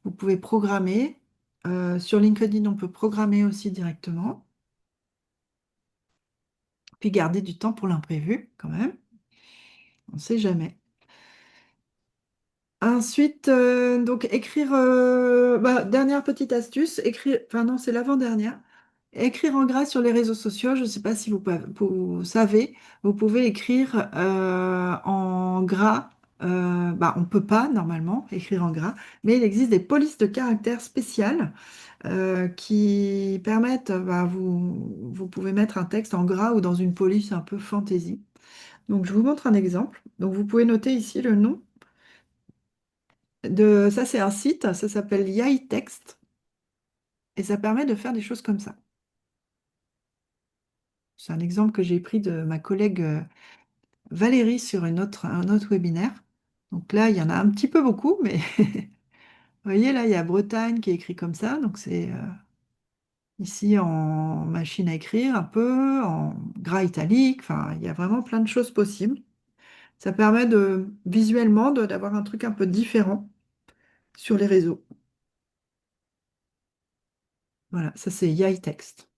Vous pouvez programmer. Sur LinkedIn, on peut programmer aussi directement. Puis garder du temps pour l'imprévu, quand même. On ne sait jamais. Ensuite, donc écrire, bah, dernière petite astuce, écrire, enfin non, c'est l'avant-dernière. Écrire en gras sur les réseaux sociaux, je ne sais pas si vous savez, vous pouvez écrire en gras. Bah, on ne peut pas normalement écrire en gras, mais il existe des polices de caractères spéciales qui permettent, bah, vous pouvez mettre un texte en gras ou dans une police un peu fantaisie. Donc, je vous montre un exemple. Donc, vous pouvez noter ici le nom ça, c'est un site, ça s'appelle Yai Text et ça permet de faire des choses comme ça. C'est un exemple que j'ai pris de ma collègue Valérie sur un autre webinaire. Donc là, il y en a un petit peu beaucoup, mais vous voyez, là, il y a Bretagne qui est écrit comme ça. Donc c'est ici en machine à écrire un peu, en gras italique. Enfin, il y a vraiment plein de choses possibles. Ça permet visuellement d'avoir un truc un peu différent sur les réseaux. Voilà, ça c'est Yai Text.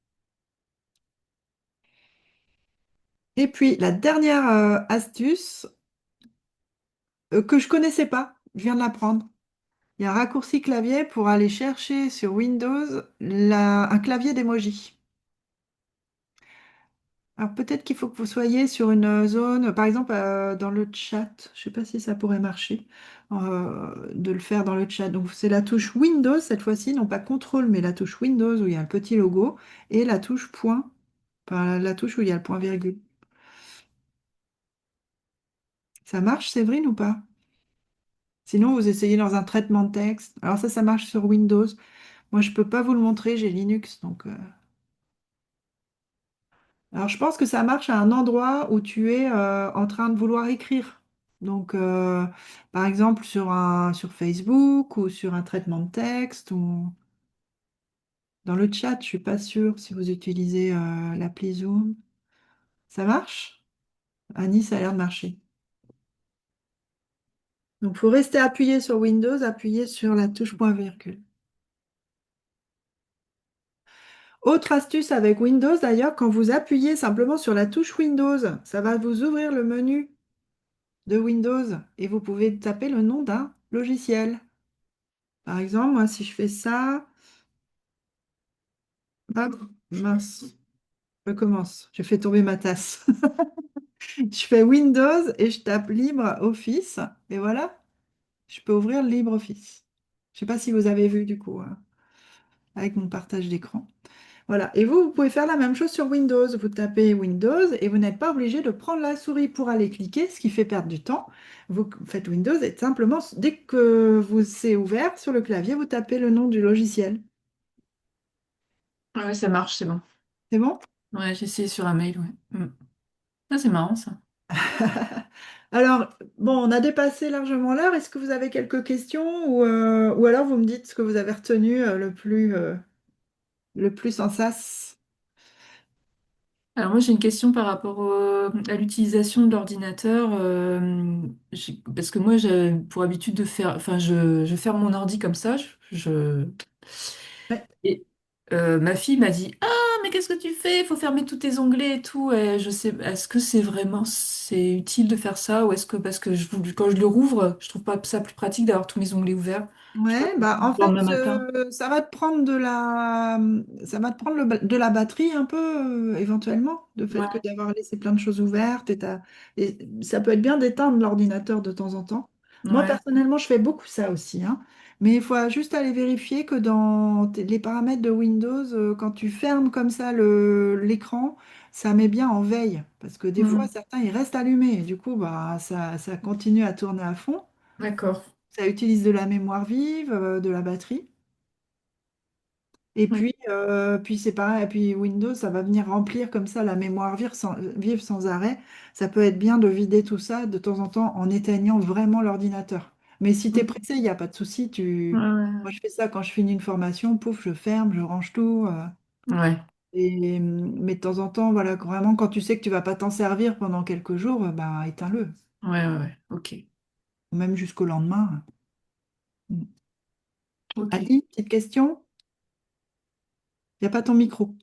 Et puis la dernière astuce que je connaissais pas, je viens de l'apprendre. Il y a un raccourci clavier pour aller chercher sur Windows un clavier d'emoji. Alors peut-être qu'il faut que vous soyez sur une zone, par exemple dans le chat. Je ne sais pas si ça pourrait marcher de le faire dans le chat. Donc c'est la touche Windows cette fois-ci, non pas contrôle, mais la touche Windows où il y a le petit logo et la touche point, enfin la touche où il y a le point virgule. Ça marche, Séverine, ou pas? Sinon, vous essayez dans un traitement de texte. Alors ça marche sur Windows. Moi, je peux pas vous le montrer, j'ai Linux. Alors, je pense que ça marche à un endroit où tu es en train de vouloir écrire. Donc, par exemple, sur Facebook ou sur un traitement de texte ou dans le chat, je suis pas sûre si vous utilisez l'appli Zoom. Ça marche? Annie, ça a l'air de marcher. Donc, il faut rester appuyé sur Windows, appuyer sur la touche point virgule. Autre astuce avec Windows, d'ailleurs, quand vous appuyez simplement sur la touche Windows, ça va vous ouvrir le menu de Windows et vous pouvez taper le nom d'un logiciel. Par exemple, moi, si je fais ça, hop, mince, je recommence. J'ai fait tomber ma tasse. Je fais Windows et je tape LibreOffice et voilà, je peux ouvrir LibreOffice. Je ne sais pas si vous avez vu du coup, avec mon partage d'écran. Voilà. Et vous pouvez faire la même chose sur Windows. Vous tapez Windows et vous n'êtes pas obligé de prendre la souris pour aller cliquer, ce qui fait perdre du temps. Vous faites Windows et simplement, dès que vous c'est ouvert sur le clavier, vous tapez le nom du logiciel. Ah ouais, ça marche, c'est bon. C'est bon? Ouais, j'ai essayé sur un mail, ouais. Ah, c'est marrant ça. Alors, bon, on a dépassé largement l'heure. Est-ce que vous avez quelques questions ou alors vous me dites ce que vous avez retenu le plus en sas? Alors moi j'ai une question par rapport à l'utilisation de l'ordinateur, parce que moi j'ai pour habitude de faire, enfin je ferme mon ordi comme ça, Ouais. et ma fille m'a dit ah mais qu'est-ce que tu fais? Il faut fermer tous tes onglets et tout. Et je sais, est-ce que c'est utile de faire ça ou est-ce que parce que quand je le rouvre, je trouve pas ça plus pratique d'avoir tous mes onglets ouverts? Je sais pas, Ouais, bah en le lendemain fait, matin. ça va te prendre ça va te prendre de la batterie un peu éventuellement, le fait que Ouais, d'avoir laissé plein de choses ouvertes et ça peut être bien d'éteindre l'ordinateur de temps en temps. Moi ouais. personnellement, je fais beaucoup ça aussi, hein. Mais il faut juste aller vérifier que dans les paramètres de Windows, quand tu fermes comme ça l'écran, ça met bien en veille parce que des fois Hmm. certains ils restent allumés et du coup bah ça continue à tourner à fond. D'accord. Ça utilise de la mémoire vive, de la batterie. Et Oui. puis c'est pareil, et puis Windows, ça va venir remplir comme ça la mémoire vive sans arrêt. Ça peut être bien de vider tout ça de temps en temps en éteignant vraiment l'ordinateur. Mais si tu es Hmm. pressé, il n'y a pas de souci. Ouais, Moi, ouais, je fais ça quand je finis une formation, pouf, je ferme, je range tout. ouais. Mais de temps en temps, voilà, vraiment, quand tu sais que tu vas pas t'en servir pendant quelques jours, ben, éteins-le. Ouais, ouais, ouais. Ok. Ou même jusqu'au lendemain. Mm. Ok. Ali, petite question? Il n'y a pas ton micro.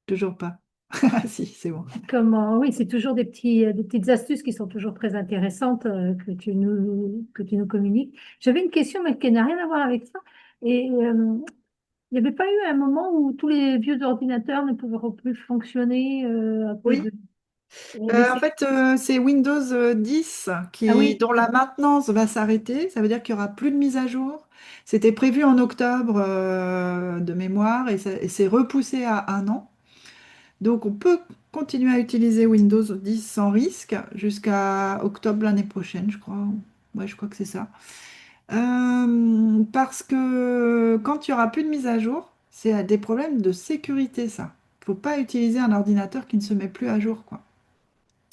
Toujours pas. Ah si, c'est bon. Comment, oui, c'est toujours des petites astuces qui sont toujours très intéressantes que tu nous communiques. J'avais une question, mais qui n'a rien à voir avec ça. Et il n'y avait pas eu un moment où tous les vieux ordinateurs ne pouvaient plus fonctionner à cause Oui. de... Mais En fait, c'est Windows 10 ah oui, dont la maintenance va s'arrêter. Ça veut dire qu'il n'y aura plus de mise à jour. C'était prévu en octobre de mémoire et c'est repoussé à un an. Donc, on peut continuer à utiliser Windows 10 sans risque jusqu'à octobre l'année prochaine, je crois. Ouais, je crois que c'est ça. Parce que quand il n'y aura plus de mise à jour, c'est des problèmes de sécurité, ça. Il ne faut pas utiliser un ordinateur qui ne se met plus à jour, quoi.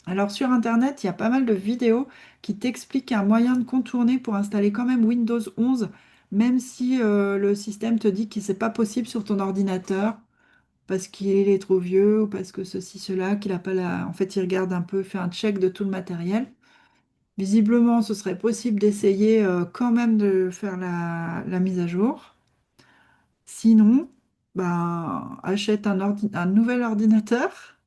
Alors sur Internet, il y a pas mal de vidéos qui t'expliquent un moyen de contourner pour installer quand même Windows 11, même si le système te dit que c'est pas possible sur ton ordinateur parce qu'il est trop vieux ou parce que ceci, cela, qu'il a pas la... En fait, il regarde un peu, fait un check de tout le matériel. Visiblement, ce serait possible d'essayer quand même de faire la mise à jour. Sinon, ben, achète un nouvel ordinateur.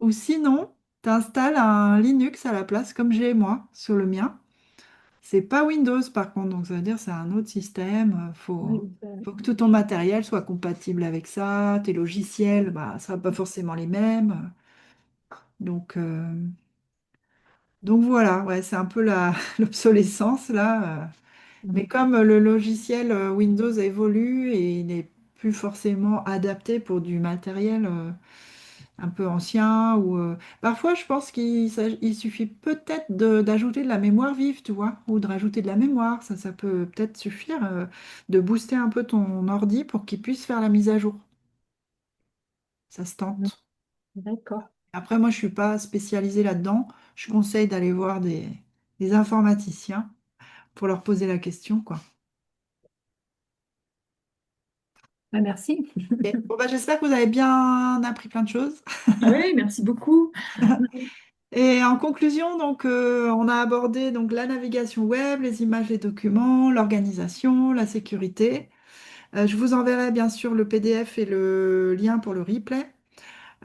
Ou sinon, tu installes un Linux à la place, comme j'ai moi sur le mien. C'est pas Windows par contre, donc ça veut dire que c'est un autre système. oui, Faut que tout ton matériel soit compatible avec ça. Tes logiciels, bah, ça sera pas forcément les mêmes. Donc, euh, donc voilà, ouais, c'est un peu l'obsolescence là. Mais comme le logiciel Windows évolue et il n'est plus forcément adapté pour du matériel un peu anciens. Parfois, je pense il suffit peut-être d'ajouter de la mémoire vive, tu vois, ou de rajouter de la mémoire. Ça peut peut-être suffire de booster un peu ton ordi pour qu'il puisse faire la mise à jour. Ça se tente. D'accord. Après, moi, je suis pas spécialisée là-dedans. Je conseille d'aller voir des informaticiens pour leur poser la question, quoi. Bah, merci. Et, bon, bah, j'espère que vous avez bien appris plein de choses. Oui, merci beaucoup. Et en conclusion, donc, on a abordé donc, la navigation web, les images, les documents, l'organisation, la sécurité. Je vous enverrai bien sûr le PDF et le lien pour le replay.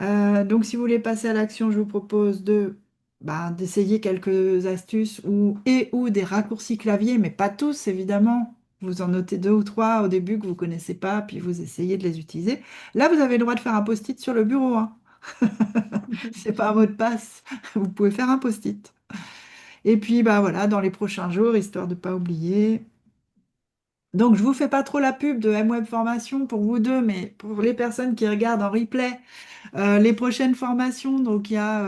Donc, si vous voulez passer à l'action, je vous propose d'essayer quelques astuces ou des raccourcis clavier, mais pas tous, évidemment. Vous en notez deux ou trois au début que vous ne connaissez pas, puis vous essayez de les utiliser. Là, vous avez le droit de faire un post-it sur le bureau, hein. C'est pas un mot de passe. Vous pouvez faire un post-it. Et puis, bah voilà, dans les prochains jours, histoire de ne pas oublier. Donc, je vous fais pas trop la pub de MWeb Formation pour vous deux, mais pour les personnes qui regardent en replay, les prochaines formations, donc il y a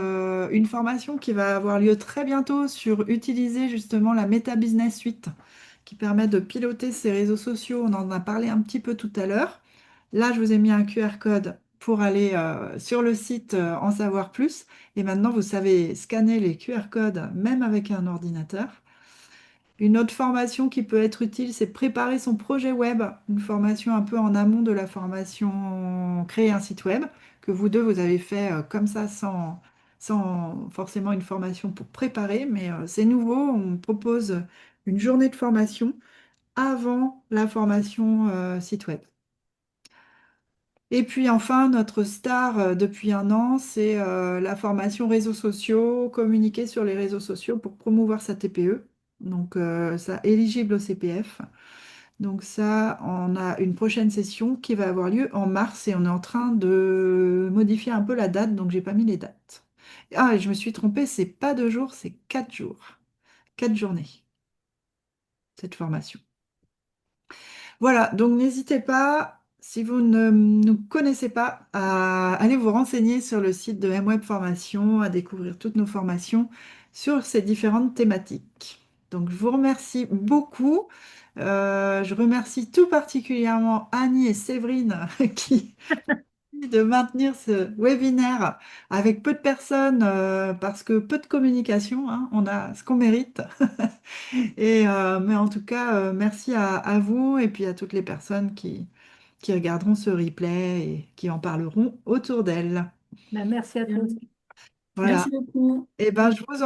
une formation qui va avoir lieu très bientôt sur utiliser justement la Meta Business Suite qui permet de piloter ses réseaux sociaux. On en a parlé un petit peu tout à l'heure. Là, je vous ai mis un QR code pour aller sur le site en savoir plus. Et maintenant, vous savez scanner les QR codes même avec un ordinateur. Une autre formation qui peut être utile, c'est préparer son projet web, une formation un peu en amont de la formation créer un site web, que vous deux, vous avez fait comme ça sans forcément une formation pour préparer, mais c'est nouveau, on propose une journée de formation avant la formation site web. Et puis enfin, notre star depuis un an, c'est la formation réseaux sociaux, communiquer sur les réseaux sociaux pour promouvoir sa TPE. Donc ça, éligible au CPF. Donc ça, on a une prochaine session qui va avoir lieu en mars et on est en train de modifier un peu la date, donc j'ai pas mis les dates. Ah, et je me suis trompée, c'est pas 2 jours, c'est 4 jours. 4 journées, cette formation. Voilà, donc n'hésitez pas, si vous ne nous connaissez pas, à aller vous renseigner sur le site de MWeb Formation, à découvrir toutes nos formations sur ces différentes thématiques. Donc je vous remercie beaucoup. Je remercie tout particulièrement Annie et Séverine qui de maintenir ce webinaire avec peu de personnes parce que peu de communication, hein, on a ce qu'on mérite. Mais en tout cas, merci à vous et puis à toutes les personnes qui regarderont ce replay et qui en parleront autour d'elles. Bah, merci à toi Bien. aussi. Voilà. Merci beaucoup. Et ben, je vous